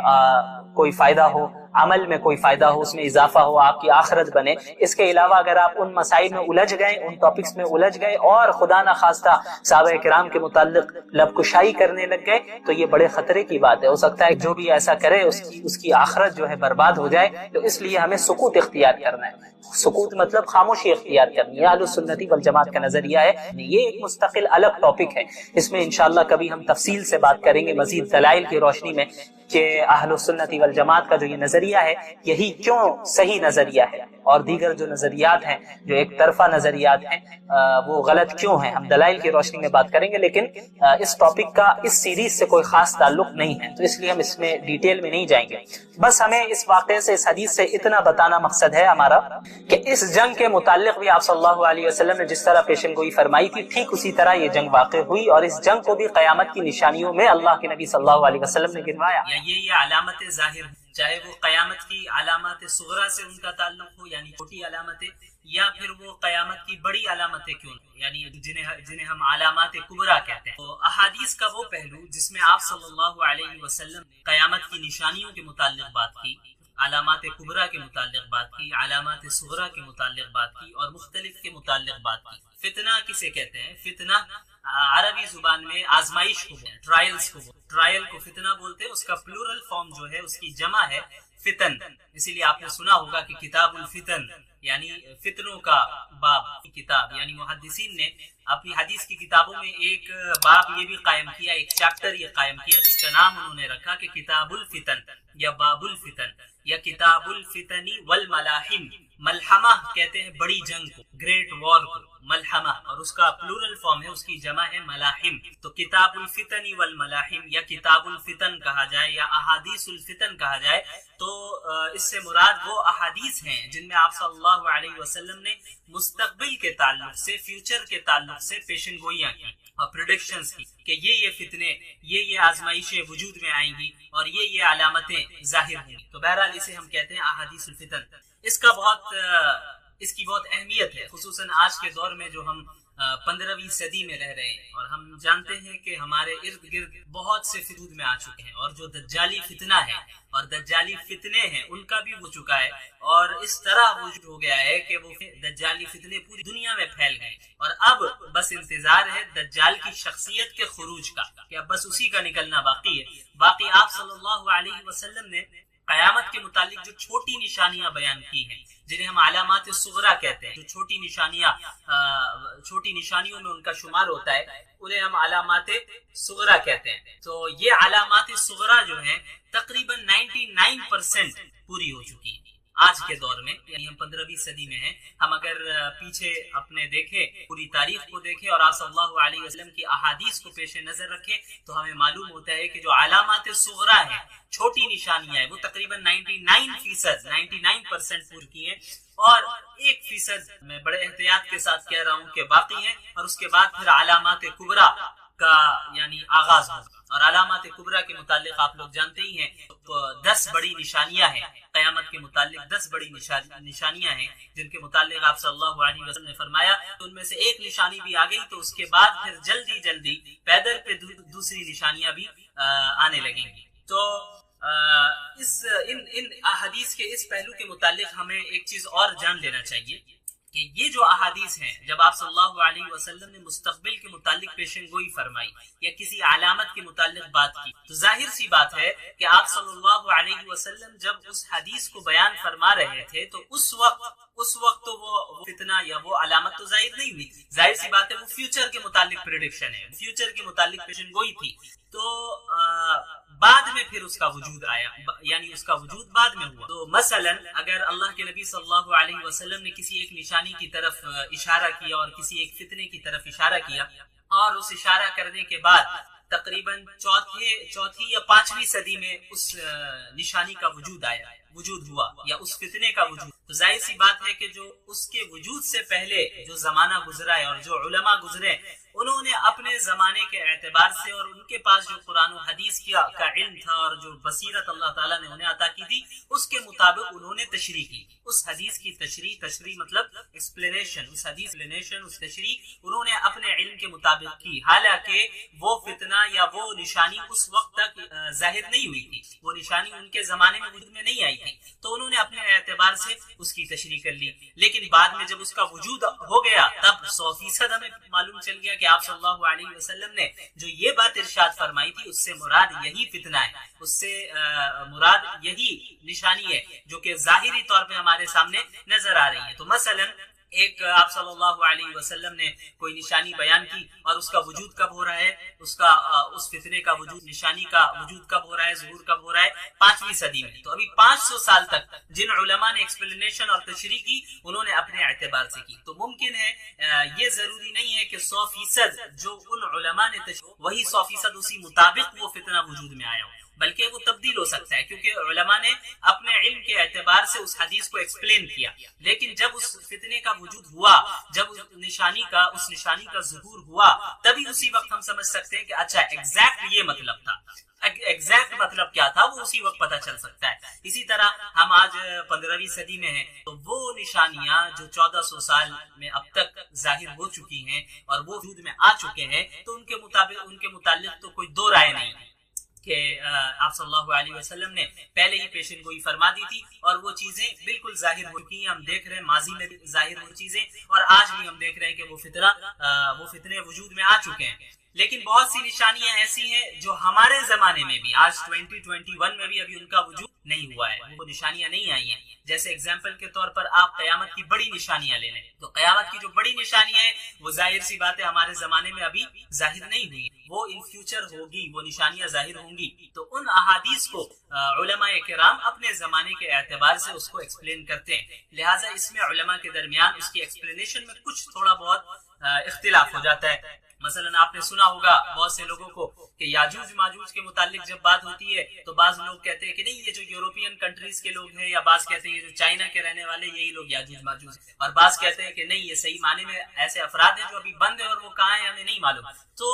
کوئی فائدہ ہو، عمل میں کوئی فائدہ ہو، اس میں اضافہ ہو، آپ کی آخرت بنے۔ اس کے علاوہ اگر آپ ان مسائل میں الجھ گئے، ان ٹاپکس میں الجھ گئے اور خدا نخواستہ صحابہ کرام کے متعلق لب کشائی کرنے لگ گئے تو یہ بڑے خطرے کی بات ہے۔ ہو سکتا ہے جو بھی ایسا کرے اس کی آخرت جو ہے برباد ہو جائے۔ تو اس لیے ہمیں سکوت اختیار کرنا ہے۔ سکوت مطلب خاموشی اختیار کرنی ہے۔ اہل السنت والجماعت کا نظریہ ہے، یہ ایک مستقل الگ ٹاپک ہے، اس میں انشاءاللہ کبھی ہم تفصیل سے بات کریں گے مزید دلائل کی روشنی میں کہ اہل السنت والجماعت کا جو یہ نظریہ ہے یہی کیوں صحیح نظریہ ہے، اور دیگر جو نظریات ہیں، جو ایک طرفہ نظریات ہیں، وہ غلط کیوں ہیں۔ ہم دلائل کی روشنی میں بات کریں گے، لیکن اس ٹاپک کا اس سیریز سے کوئی خاص تعلق نہیں ہے، تو اس لیے ہم اس میں ڈیٹیل میں نہیں جائیں گے۔ بس ہمیں اس واقعے سے، اس حدیث سے اتنا بتانا مقصد ہے ہمارا کہ اس جنگ کے متعلق بھی آپ صلی اللہ علیہ وسلم نے جس طرح پیشن گوئی فرمائی تھی، ٹھیک اسی طرح یہ جنگ واقع ہوئی، اور اس جنگ کو بھی قیامت کی نشانیوں میں اللہ کے نبی صلی اللہ علیہ وسلم نے گنوایا۔ یہ علامت ظاہر، چاہے وہ قیامت کی علامات صغرا سے ان کا تعلق ہو، یعنی چھوٹی علامتیں، یا پھر وہ قیامت کی بڑی علامتیں کیوں نہ، یعنی جنہیں ہم علامات کبرا کہتے ہیں۔ تو احادیث کا وہ پہلو جس میں آپ صلی اللہ علیہ وسلم قیامت کی نشانیوں کے متعلق بات کی، علامات کبرا کے متعلق بات کی، علامات صغرا کے متعلق بات کی، اور مختلف کے متعلق بات کی۔ فتنہ کسے کہتے ہیں؟ فتنہ عربی زبان میں آزمائش کو، ٹرائلز کو، ٹرائل کو فتنہ بولتے ہیں۔ اس کا پلورل فارم جو ہے، اس کی جمع ہے فتن، اسی لیے آپ نے سنا ہوگا کہ کتاب الفتن یعنی فتنوں کا باب کتاب، یعنی محدثین نے اپنی حدیث کی کتابوں میں ایک باب یہ بھی قائم کیا، ایک چیپٹر یہ قائم کیا جس کا نام انہوں نے رکھا کہ کتاب الفتن یا باب الفتن یا کتاب الفتن والملاحم۔ ملحمہ کہتے ہیں بڑی جنگ کو، گریٹ وار کو ملحمہ، اور اس کا پلورل فارم ہے، اس کی جمع ہے ملاحم۔ تو کتاب الفتن والملاحم یا کتاب الفتن کہا جائے یا احادیث الفتن کہا جائے تو اس سے مراد وہ احادیث ہیں جن میں آپ صلی اللہ علیہ وسلم نے مستقبل کے تعلق سے، فیوچر کے تعلق سے پیشن گوئیاں کی اور پریڈکشنز کی کہ یہ فتنے، یہ آزمائشیں وجود میں آئیں گی اور یہ علامتیں ظاہر ہوں گی۔ تو بہرحال اسے ہم کہتے ہیں احادیث الفتن۔ اس کی بہت اہمیت ہے، خصوصاً آج کے دور میں جو ہم 15ویں صدی میں رہ رہے ہیں، اور ہم جانتے ہیں کہ ہمارے ارد گرد بہت سے وجود میں آ چکے ہیں، اور جو دجالی فتنہ ہے اور دجالی فتنے ہیں ان کا بھی ہو چکا ہے، اور اس طرح وجود ہو گیا ہے کہ وہ دجالی فتنے پوری دنیا میں پھیل گئے، اور اب بس انتظار ہے دجال کی شخصیت کے خروج کا، کہ اب بس اسی کا نکلنا باقی ہے۔ باقی آپ صلی اللہ علیہ وسلم نے قیامت کے متعلق جو چھوٹی نشانیاں بیان کی ہیں، جنہیں ہم علامات صغرا کہتے ہیں، جو چھوٹی نشانیوں میں ان کا شمار ہوتا ہے، انہیں ہم علامات صغرا کہتے ہیں۔ تو یہ علامات صغرا جو ہیں تقریباً 99% پوری ہو چکی ہیں آج کے دور میں، یعنی ہم 15ویں صدی میں ہیں۔ ہم اگر پیچھے اپنے دیکھیں، پوری تاریخ کو دیکھیں اور آپ صلی اللہ علیہ وسلم کی احادیث کو پیش نظر رکھیں تو ہمیں معلوم ہوتا ہے کہ جو علامات صغرا ہیں، چھوٹی نشانیاں ہیں، وہ تقریباً 99% پوری کی ہیں، اور 1% میں بڑے احتیاط کے ساتھ کہہ رہا ہوں کہ باقی ہیں، اور اس کے بعد پھر علامات کبرا کا یعنی آغاز ہوگا۔ اور علامات کبریٰ کے متعلق آپ لوگ جانتے ہی ہیں 10 بڑی نشانیاں ہیں قیامت کے متعلق، 10 بڑی نشانیاں ہیں جن کے متعلق آپ صلی اللہ علیہ وسلم نے فرمایا تو ان میں سے ایک نشانی بھی آ گئی تو اس کے بعد پھر جلدی پیدل پہ دوسری نشانیاں بھی آنے لگیں گی۔ تو ان احادیث کے اس پہلو کے متعلق ہمیں ایک چیز اور جان لینا چاہیے کہ یہ جو احادیث ہیں جب آپ صلی اللہ علیہ وسلم نے مستقبل کے متعلق پیشن گوئی فرمائی یا کسی علامت کے متعلق بات کی تو ظاہر سی بات ہے کہ آپ صلی اللہ علیہ وسلم جب اس حدیث کو بیان فرما رہے تھے تو اس وقت تو وہ فتنہ یا وہ علامت تو ظاہر نہیں ہوئی، ظاہر سی بات ہے وہ فیوچر کے متعلق پریڈکشن ہے، فیوچر کے متعلق پیشن گوئی تھی۔ تو بعد میں پھر اس کا وجود آیا، یعنی اس کا وجود بعد میں ہوا۔ تو مثلا اگر اللہ کے نبی صلی اللہ علیہ وسلم نے کسی ایک نشانی کی طرف اشارہ کیا اور کسی ایک فتنے کی طرف اشارہ کیا اور اس اشارہ کرنے کے بعد تقریباً چوتھی یا 5ویں صدی میں اس نشانی کا وجود ہوا یا اس فتنے کا وجود، تو ظاہر سی بات ہے کہ جو اس کے وجود سے پہلے جو زمانہ گزرا ہے اور جو علماء گزرے انہوں نے اپنے زمانے کے اعتبار سے اور ان کے پاس جو قرآن و حدیث کا علم تھا اور جو بصیرت اللہ تعالیٰ نے انہیں عطا کی تھی اس کے مطابق انہوں نے تشریح کی، اس حدیث کی تشریح مطلب ایکسپلینیشن، اس حدیث ایکسپلینیشن، اس تشریح انہوں نے اپنے علم کے مطابق کی، حالانکہ وہ فتنہ یا وہ نشانی اس وقت تک ظاہر نہیں ہوئی تھی، وہ نشانی ان کے زمانے میں وجود میں نہیں آئی تھی، تو انہوں نے اپنے اعتبار سے اس کی تشریح کر لی۔ لیکن بعد میں جب اس کا وجود ہو گیا تب 100% ہمیں معلوم چل گیا کہ آپ صلی اللہ علیہ وسلم نے جو یہ بات ارشاد فرمائی تھی اس سے مراد یہی فتنہ ہے، اس سے مراد یہی نشانی ہے جو کہ ظاہری طور پہ ہمارے سامنے نظر آ رہی ہے۔ تو مثلا ایک آپ صلی اللہ علیہ وسلم نے کوئی نشانی بیان کی اور اس کا وجود کب ہو رہا ہے، اس فتنے کا وجود، نشانی کا وجود کب ہو رہا ہے، ظہور کب ہو رہا ہے، 5ویں صدی میں۔ تو ابھی 500 سال تک جن علماء نے ایکسپلینیشن اور تشریح کی انہوں نے اپنے اعتبار سے کی، تو ممکن ہے یہ ضروری نہیں ہے کہ 100% جو ان علماء نے تشریح وہی 100% اسی مطابق وہ فتنہ وجود میں آیا ہو، بلکہ وہ تبدیل ہو سکتا ہے، کیونکہ علماء نے اپنے علم کے اعتبار سے اس حدیث کو ایکسپلین کیا، لیکن جب اس فتنے کا وجود ہوا، جب اس نشانی کا ظہور ہوا، تبھی اسی وقت ہم سمجھ سکتے ہیں کہ اچھا ایگزیکٹ یہ مطلب تھا، ایگزیکٹ مطلب کیا تھا وہ اسی وقت پتہ چل سکتا ہے۔ اسی طرح ہم آج 15ویں صدی میں ہیں تو وہ نشانیاں جو 1400 سال میں اب تک ظاہر ہو چکی ہیں اور وہ وجود میں آ چکے ہیں، تو ان کے متعلق تو کوئی دو رائے نہیں ہے کہ آپ صلی اللہ علیہ وسلم نے پہلے ہی پیشن گوئی فرما دی تھی اور وہ چیزیں بالکل ظاہر ہو چکی ہیں، ہم دیکھ رہے ہیں ماضی میں بھی ظاہر ہوئی چیزیں اور آج بھی ہم دیکھ رہے ہیں کہ وہ فتنے وجود میں آ چکے ہیں۔ لیکن بہت سی نشانیاں ایسی ہیں جو ہمارے زمانے میں بھی آج 2021 میں بھی ابھی ان کا وجود نہیں ہوا ہے، وہ نشانیاں نہیں آئی ہیں۔ جیسے اگزامپل کے طور پر آپ قیامت کی بڑی نشانیاں لے لیں، تو قیامت کی جو بڑی نشانیاں ہیں وہ ظاہر سی بات ہے ہمارے زمانے میں ابھی ظاہر نہیں ہوئی، وہ ان فیوچر ہوگی، وہ نشانیاں ظاہر ہوں گی۔ تو ان احادیث کو علماء کرام اپنے زمانے کے اعتبار سے اس کو ایکسپلین کرتے ہیں، لہٰذا اس میں علماء کے درمیان اس کی ایکسپلینیشن میں کچھ تھوڑا بہت اختلاف ہو جاتا ہے۔ مثلا آپ نے سنا ہوگا بہت سے لوگوں کو کہ یاجوج ماجوج کے متعلق جب بات ہوتی ہے تو بعض لوگ کہتے ہیں کہ نہیں یہ جو یورپین کنٹریز کے لوگ ہیں، یا بعض کہتے ہیں یہ جو چائنا کے رہنے والے یہی لوگ یاجوج ماجوج ہیں، اور بعض کہتے ہیں کہ نہیں یہ صحیح معنی میں ایسے افراد ہیں جو ابھی بند ہیں اور وہ کہاں ہیں ہمیں نہیں معلوم۔ تو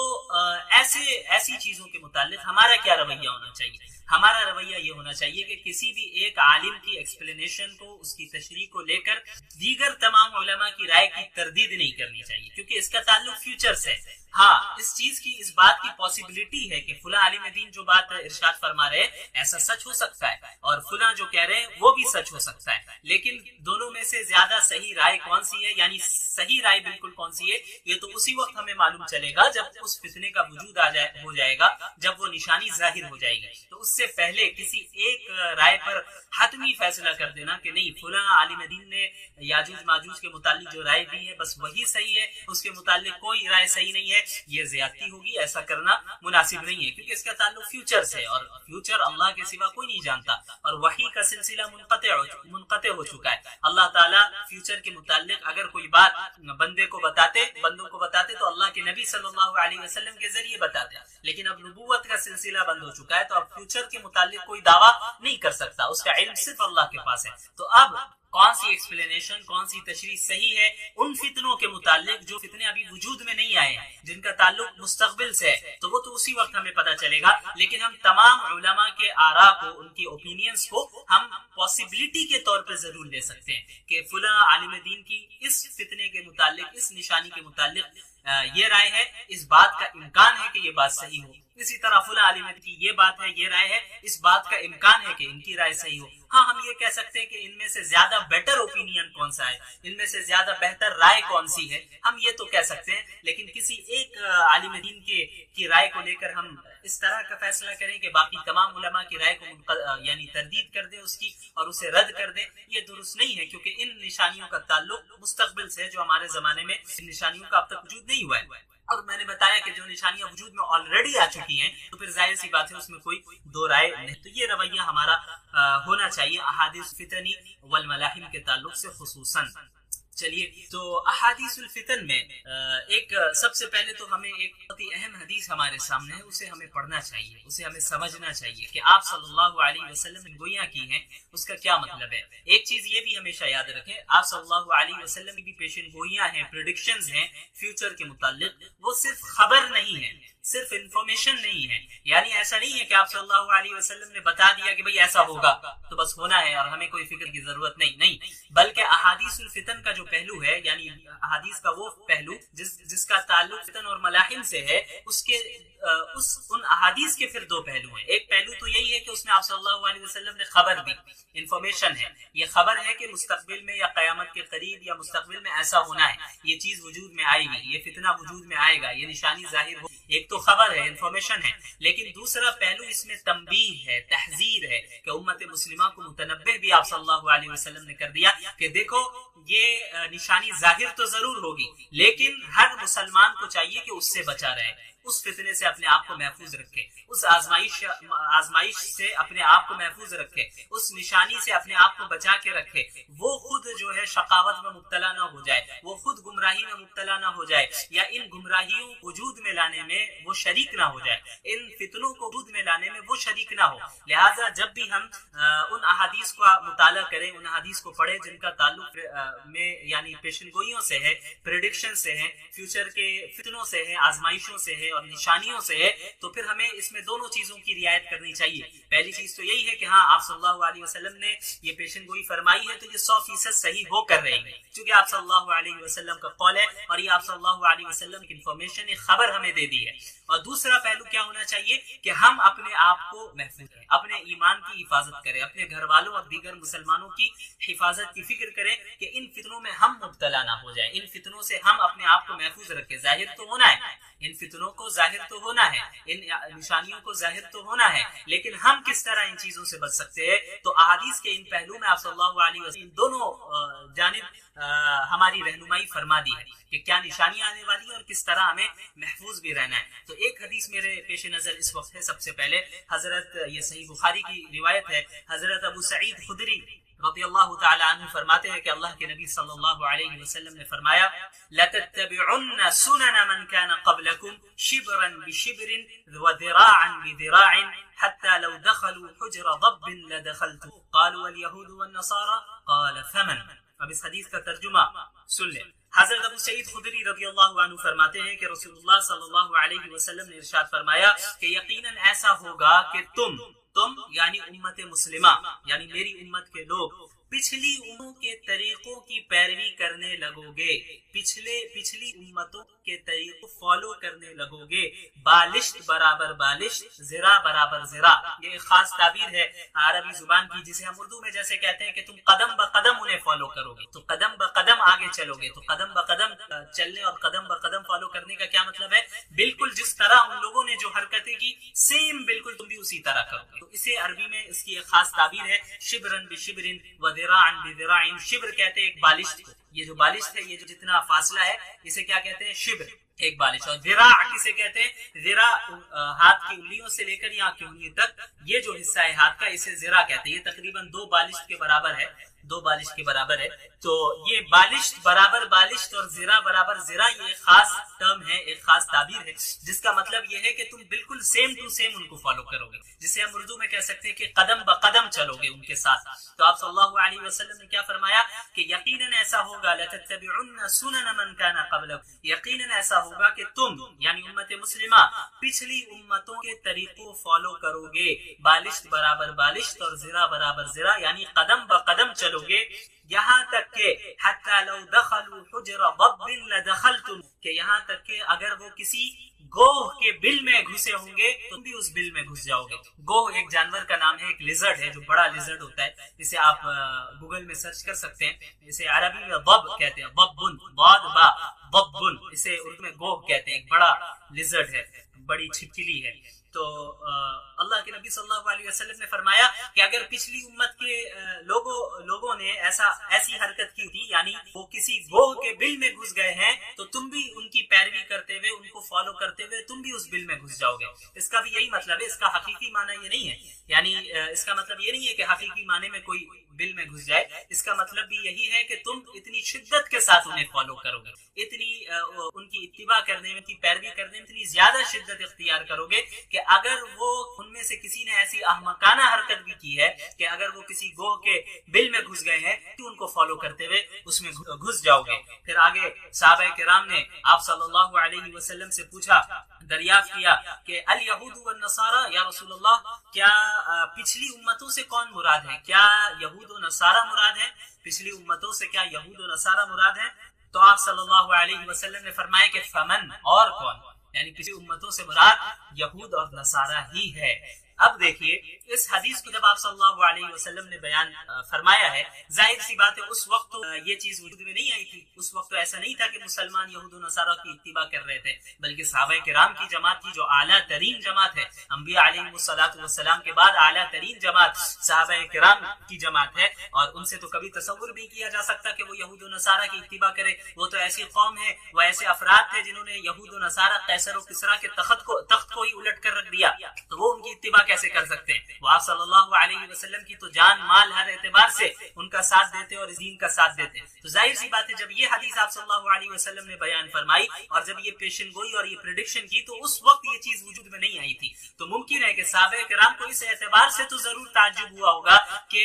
ایسی چیزوں کے متعلق ہمارا کیا رویہ ہونا چاہیے؟ ہمارا رویہ یہ ہونا چاہیے کہ کسی بھی ایک عالم کی ایکسپلینیشن کو، اس کی تشریح کو لے کر دیگر تمام علماء کی رائے کی تردید نہیں کرنی چاہیے، کیونکہ اس کا تعلق فیوچر سے۔ ہاں اس چیز کی، اس بات کی پاسبلٹی ہے کہ فلاں عالم دین جو بات ارشاد فرما رہے ہیں ایسا سچ ہو سکتا ہے اور فلاں جو کہہ رہے ہیں وہ بھی سچ ہو سکتا ہے، لیکن دونوں میں سے زیادہ صحیح رائے کون سی ہے، یعنی صحیح رائے بالکل کون سی ہے، یہ تو اسی وقت ہمیں معلوم چلے گا جب اس فتنے کا وجود ہو جائے گا، جب وہ نشانی ظاہر ہو جائے گی۔ تو اس سے پہلے کسی ایک رائے پر حتمی فیصلہ کر دینا کہ نہیں فلاں عالم دین نے یاجوج ماجوج کے متعلق جو رائے دی ہے بس وہی صحیح ہے، اس کے متعلق کوئی رائے صحیح نہیں ہے، یہ زیادتی ہوگی، ایسا کرنا مناسب نہیں ہے، کیونکہ اس کا تعلق فیوچر سے، اور فیوچر اللہ کے سوا کوئی نہیں جانتا، اور وحی کا سلسلہ منقطع ہو چکا ہے۔ اللہ تعالیٰ فیوچر کے متعلق اگر کوئی بات بندوں کو بتاتے تو اللہ کے نبی صلی اللہ علیہ وسلم کے ذریعے بتاتے، لیکن اب نبوت کا سلسلہ بند ہو چکا ہے تو اب فیوچر کے متعلق کوئی دعویٰ نہیں کر سکتا، اس کا علم صرف اللہ کے پاس ہے۔ تو اب کون سی ایکسپلینیشن، کون سی تشریح صحیح ہے ان فتنوں کے متعلق جو فتنے ابھی وجود میں نہیں آئے ہیں، جن کا تعلق مستقبل سے ہے، تو وہ تو اسی وقت ہمیں پتہ چلے گا. لیکن ہم تمام علماء کے آراء کو، ان کی اوپینینز کو ہم پاسبلٹی کے طور پہ ضرور لے سکتے ہیں کہ فلاں عالم دین کی اس فتنے کے متعلق، اس نشانی کے متعلق یہ رائے ہے، اس بات کا امکان ہے کہ یہ بات صحیح ہو. اسی طرح فلاں عالم کی یہ بات ہے، یہ رائے ہے، اس بات کا امکان ہے کہ ان کی رائے صحیح ہو. ہاں ہم یہ کہہ سکتے ہیں کہ ان میں سے زیادہ بیٹر اوپینین کون سا ہے، ان میں سے زیادہ بہتر رائے کون سی ہے، ہم یہ تو کہہ سکتے ہیں. لیکن کسی ایک عالم دین کی رائے کو لے کر ہم اس طرح کا فیصلہ کریں کہ باقی تمام علماء کی رائے کو یعنی تردید کر دیں اس کی اور اسے رد کر دیں، یہ درست نہیں ہے. کیونکہ ان نشانیوں کا تعلق مستقبل سے ہے، جو ہمارے زمانے میں ان نشانیوں کا اب تک وجود نہیں ہوا ہے. اور میں نے بتایا کہ جو نشانیاں وجود میں آلریڈی آ چکی ہیں تو پھر ظاہر سی بات ہے اس میں کوئی دو رائے نہیں. تو یہ رویہ ہمارا ہونا چاہیے احادیث فتنی والملاحم کے تعلق سے خصوصاً. چلیے، تو احادیث الفتن میں ایک سب سے پہلے تو ہمیں ایک بہت ہی اہم حدیث ہمارے سامنے ہے، اسے ہمیں پڑھنا چاہیے، اسے ہمیں سمجھنا چاہیے کہ آپ صلی اللہ علیہ وسلم نے گویاں کی ہیں، اس کا کیا مطلب ہے. ایک چیز یہ بھی ہمیشہ یاد رکھیں، آپ صلی اللہ علیہ وسلم کی بھی پیشن گوئیاں ہیں، پریڈکشنز ہیں فیوچر کے متعلق، وہ صرف خبر نہیں ہے، صرف انفارمیشن نہیں ہے. یعنی ایسا نہیں ہے کہ آپ صلی اللہ علیہ وسلم نے بتا دیا کہ بھئی ایسا ہوگا تو بس ہونا ہے اور ہمیں کوئی فکر کی ضرورت نہیں، بلکہ احادیث الفتن کا جو پہلو ہے، یعنی احادیث کا وہ پہلو جس کا تعلق فتن اور ملاحم سے ہے، ان احادیث کے پھر دو پہلو ہیں. ایک پہلو تو یہی ہے کہ اس میں آپ صلی اللہ علیہ وسلم نے خبر دی، انفارمیشن ہے، یہ خبر ہے کہ مستقبل میں یا قیامت کے قریب یا مستقبل میں ایسا ہونا ہے، یہ چیز وجود میں آئے گی، یہ فتنہ وجود میں آئے گا، یہ نشانی ظاہر ہو. ایک تو خبر ہے، انفارمیشن ہے. لیکن دوسرا پہلو اس میں تنبیہ ہے، تحذیر ہے کہ امت مسلمہ کو متنبہ بھی آپ صلی اللہ علیہ وسلم نے کر دیا کہ دیکھو یہ نشانی ظاہر تو ضرور ہوگی، لیکن ہر مسلمان کو چاہیے کہ اس سے بچا رہے، اس فتنے سے اپنے آپ کو محفوظ رکھے، اس آزمائش سے اپنے آپ کو محفوظ رکھے، اس نشانی سے اپنے آپ کو بچا کے رکھے. وہ خود جو ہے شقاوت میں مبتلا نہ ہو جائے، وہ خود گمراہی میں مبتلا نہ ہو جائے، یا ان گمراہیوں وجود میں لانے میں وہ شریک نہ ہو جائے، ان فتنوں کو وجود میں لانے میں وہ شریک نہ ہو. لہٰذا جب بھی ہم ان احادیث کا مطالعہ کریں، ان احادیث کو پڑھیں جن کا تعلق میں یعنی پیشن گوئیوں سے ہے، پریڈکشن سے ہے، فیوچر کے فتنوں سے ہے، آزمائشوں سے ہے اور نشانیوں سے ہے، تو پھر ہمیں اس میں دونوں چیزوں کی رعایت کرنی چاہیے. پہلی چیز تو یہی ہے کہ ہاں آپ صلی اللہ علیہ وسلم نے یہ پیشن گوئی فرمائی ہے تو یہ 100% صحیح ہو کر رہے گی، چونکہ آپ صلی اللہ علیہ وسلم کا قول ہے اور یہ آپ صلی اللہ علیہ وسلم کی انفارمیشن، ایک خبر ہمیں دے دی ہے. اور دوسرا پہلو کیا ہونا چاہیے کہ ہم اپنے آپ کو محفوظ کریں، اپنے ایمان کی حفاظت کریں، اپنے گھر والوں اور دیگر مسلمانوں کی حفاظت کی فکر کریں کہ ان فتنوں میں ہم مبتلا نہ ہو جائیں، ان فتنوں سے ہم اپنے آپ کو محفوظ رکھیں. ظاہر تو ہونا ہے، ان فتنوں کو ظاہر تو ہونا ہے، ان نشانیوں کو ظاہر تو ہونا ہے، لیکن ہم کس طرح ان چیزوں سے بچ سکتے ہیں. تو احادیث کے ان پہلو میں آپ صلی اللہ علیہ وسلم ان دونوں جانب ہماری رہنمائی فرما دی ہے کہ کیا نشانیاں آنے والی ہیں اور کس طرح ہمیں محفوظ بھی رہنا ہے. تو ایک حدیث میرے پیش نظر اس وقت ہے. سب سے پہلے حضرت، یہ صحیح بخاری کی روایت ہے، حضرت ابو سعید خدری رضی اللہ تعالی عنہ فرماتے ہیں کہ اللہ کے نبی صلی اللہ علیہ وسلم نے فرمایا لَتَتَّبِعُنَّ سُنَنَ مَنْ كَانَ قَبْلَكُمْ شِبْرًا بِشِبْرٍ وَذِرَاعًا بِذِرَاعٍ حَتَّى لَوْ دَخَلُوا حُجْرَ ضَبٍّ لَدَخَلْتُمْ قَالُوا وَالْيَهُودُ وَالنَّصَارَى قَالَ فَمَنْ. اب اس حدیث کا ترجمہ سن لیں. حضرت ابو سعید خدری رضی اللہ عنہ فرماتے ہیں کہ رسول اللہ صلی اللہ علیہ وسلم نے ارشاد فرمایا کہ یقیناً ایسا ہوگا کہ تم یعنی امت مسلمہ، یعنی میری امت کے لوگ پچھلی امتوں کے طریقوں کی پیروی کرنے لگو گے، پچھلی امتوں کے طریقوں فالو کرنے لگو گے. بالشت برابر بالشت، ذرا برابر ذرا، یہ ایک خاص تعبیر ہے عربی زبان کی جسے ہم اردو میں جیسے کہتے ہیں کہ تم قدم بقدم انہیں فالو کرو گے، تو قدم بقدم آگے چلو گے. تو قدم بقدم چلنے اور قدم بقدم فالو کرنے کا کیا مطلب ہے؟ بالکل جس طرح ان لوگوں نے جو حرکتیں کی سیم بالکل تم بھی اسی طرح کرو گے. تو اسے عربی میں اس کی ایک خاص تعبیر ہے شبرن بشبرن وذراعا بذراع. شبر کہتے ہیں ایک بالشت کو، یہ جو بالشت ہے، یہ جو جتنا فاصلہ ہے اسے کیا کہتے ہیں؟ شبر، ایک بالش. اور ذراع کسے کہتے ہیں؟ ذراع ہاتھ کی انگلیوں سے لے کر یہاں کی انگلی تک یہ جو حصہ ہے ہاتھ کا، اسے ذراع کہتے ہیں. یہ تقریباً 2 بالشت کے برابر ہے. 2 بالشت کے برابر ہے. تو یہ بالشت برابر بالشت اور زرا برابر زرا یہ ایک خاص ٹرم ہے, ایک خاص تعبیر ہے, جس کا مطلب یہ ہے کہ تم بالکل سیم ٹو سیم ان کو فالو کرو گے, جسے ہم اردو میں کہہ سکتے ہیں کہ قدم بقدم چلو گے ان کے ساتھ. تو آپ صلی اللہ علیہ وسلم نے کیا فرمایا کہ یقیناً ایسا ہوگا لَتَتَّبِعُنَّ سُنَنَ مَنْ كَانَ قَبْلَكُمْ, یقیناً ایسا ہوگا کہ تم یعنی امت مسلمہ پچھلی امتوں کے طریقوں فالو کرو گے, بالشت برابر بالشت اور زرا برابر زرا, یعنی قدم بقدم چلو گے, یہاں تک کہ حتی لو دخلوا حجر ضب لدخلتم, کہ یہاں تک کہ اگر وہ کسی گوہ کے بل میں گھسے ہوں گے تم بھی اس بل میں گھس جاؤ گے. گوہ ایک جانور کا نام ہے, ایک لیزرڈ ہے جو بڑا لیزرڈ ہوتا ہے, اسے آپ گوگل میں سرچ کر سکتے ہیں. اسے عربی میں ضب کہتے ہیں, ضبن ضاد با ضبن, اسے اردو میں گوہ کہتے ہیں. ایک بڑا لیزرڈ ہے, بڑی چھپکلی ہے. تو اللہ کے نبی صلی اللہ علیہ وسلم نے فرمایا کہ اگر پچھلی امت کے لوگوں نے ایسی حرکت کی تھی, یعنی وہ کسی گوہ کے بل میں گھس گئے ہیں, تو تم بھی ان کی پیروی کرتے ہوئے, ان کو فالو کرتے ہوئے تم بھی اس بل میں گھس جاؤ گے. اس کا بھی یہی مطلب ہے, اس کا حقیقی معنی یہ نہیں ہے, یعنی اس کا مطلب یہ نہیں ہے کہ حقیقی معنی میں کوئی بل میں گھس جائے. اس کا مطلب بھی یہی ہے کہ تم اتنی شدت کے ساتھ انہیں فالو کرو گے, اتنی ان کی اتباع کرنے میں, ان کی پیروی کرنے میں اتنی زیادہ شدت اختیار کرو گے کہ اگر وہ ان میں سے کسی نے ایسی احمقانہ حرکت بھی کی ہے کہ اگر وہ کسی گوہ کے بل میں گھس گئے ہیں تو ان کو فالو کرتے ہوئے اس میں گھس جاؤ گے. پھر آگے صحابہ کرام نے آپ صلی اللہ علیہ وسلم سے پوچھا, دریافت کیا کہ الیہود والنصارى, یا رسول اللہ کیا پچھلی امتوں سے کون مراد ہے, کیا یہود و نصارہ مراد ہیں, پچھلی امتوں سے کیا یہود و نصارہ مراد ہیں؟ تو آپ صلی اللہ علیہ وسلم نے فرمایا کہ فمن, اور کون, یعنی پچھلی امتوں سے مراد یہود اور نصارہ ہی ہے. اب دیکھیے اس حدیث کو جب آپ صلی اللہ علیہ وسلم نے بیان فرمایا ہے, ظاہر سی بات ہے اس وقت یہ چیز وجود میں نہیں آئی تھی. اس وقت تو ایسا نہیں تھا کہ مسلمان یہود و نصارہ کی اتباع کر رہے تھے, بلکہ صحابہ کرام کی جماعت تھی جو اعلیٰ ترین جماعت ہے. انبیاء علیہ الصلوۃ والسلام کے بعد اعلیٰ ترین جماعت صحابہ کرام کی جماعت ہے, اور ان سے تو کبھی تصور بھی کیا جا سکتا کہ وہ یہود و نصارہ کی اتباع کرے. وہ تو ایسی قوم ہے, وہ ایسے افراد تھے جنہوں نے یہود و نصارہ قیصر و کسریٰ کے تخت کو ہی الٹ کر رکھ دیا, تو وہ ان کی اتباع کیسے کر سکتے ہیں؟ وہ آپ صلی اللہ علیہ وسلم کی تو جان مال ہر اعتبار سے ان کا ساتھ دیتے اور اس دین کا ساتھ دیتے. تو ظاہر سی بات ہے جب یہ حدیث آپ صلی اللہ علیہ وسلم نے بیان فرمائی اور جب یہ پیشن گوئی اور یہ پریڈکشن کی, تو اس وقت یہ چیز وجود میں نہیں آئی تھی. تو ممکن ہے کہ صحابہ کرام کو اس اعتبار سے تو ضرور تعجب ہوا ہوگا کہ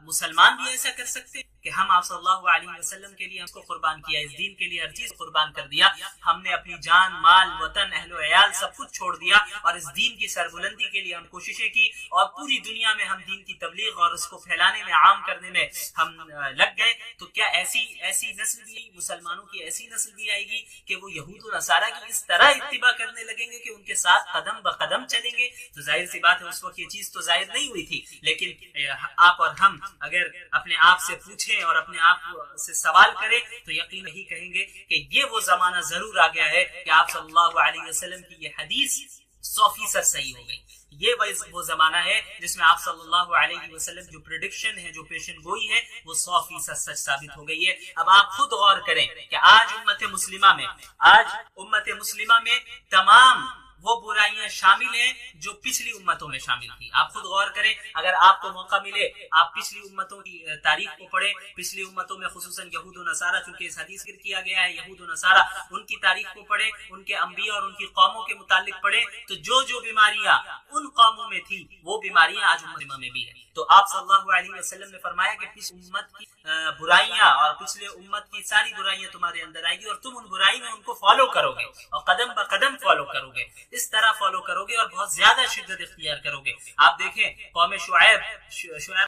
مسلمان بھی ایسا کر سکتے کہ ہم آپ صلی اللہ علیہ وسلم کے لیے ہم کو قربان کیا, اس دین کے لیے ہر چیز قربان کر دیا, ہم نے اپنی جان مال وطن اہل و عیال سب کچھ چھوڑ دیا, اور اس دین کی سربلندی کے لیے ہم کوششیں کی, اور پوری دنیا میں ہم دین کی تبلیغ اور اس کو پھیلانے میں, عام کرنے میں ہم لگ گئے. تو کیا ایسی نسل بھی, مسلمانوں کی ایسی نسل بھی آئے گی کہ وہ یہود و نصارہ کی اس طرح اتباع کرنے لگیں گے کہ ان کے ساتھ قدم بقدم چلیں گے؟ تو ظاہر سی بات ہے اس وقت یہ چیز تو ظاہر نہیں ہوئی تھی. لیکن آپ اور ہم اگر اپنے آپ سے پوچھیں اور اپنے آپ سے سوال کریں تو یقین ہی کہیں گے کہ یہ وہ زمانہ ضرور آ گیا ہے کہ آپ صلی اللہ علیہ وسلم کی یہ حدیث 100% صحیح ہو گئی. یہ وہ زمانہ ہے جس میں آپ صلی اللہ علیہ وسلم جو پریڈکشن ہے, جو پیشن گوئی ہے, وہ 100% سچ ثابت ہو گئی ہے. اب آپ خود غور کریں کہ آج امت مسلمہ میں تمام وہ برائیاں شامل ہیں جو پچھلی امتوں میں شامل تھی. آپ خود غور کریں, اگر آپ کو موقع ملے آپ پچھلی امتوں کی تاریخ کو پڑھیں, پچھلی امتوں میں خصوصاً یہود و نصارہ, چونکہ اس حدیث ذکر کیا گیا ہے یہود و نصارہ, ان کی تاریخ کو پڑھیں, ان کے انبیاء اور ان کی قوموں کے متعلق پڑھیں, تو جو بیماریاں ان قوموں میں تھی وہ بیماریاں آج امت میں بھی ہیں. تو آپ صلی اللہ علیہ وسلم نے فرمایا کہ پچھلی امت کی برائیاں اور پچھلے امت کی ساری برائیاں تمہارے اندر آئے گی, اور تم ان برائی میں ان کو فالو کرو گے اور قدم بقدم فالو کرو گے, اس طرح فالو کرو گے اور بہت زیادہ شدت اختیار کرو گے. آپ دیکھیں قوم شعیب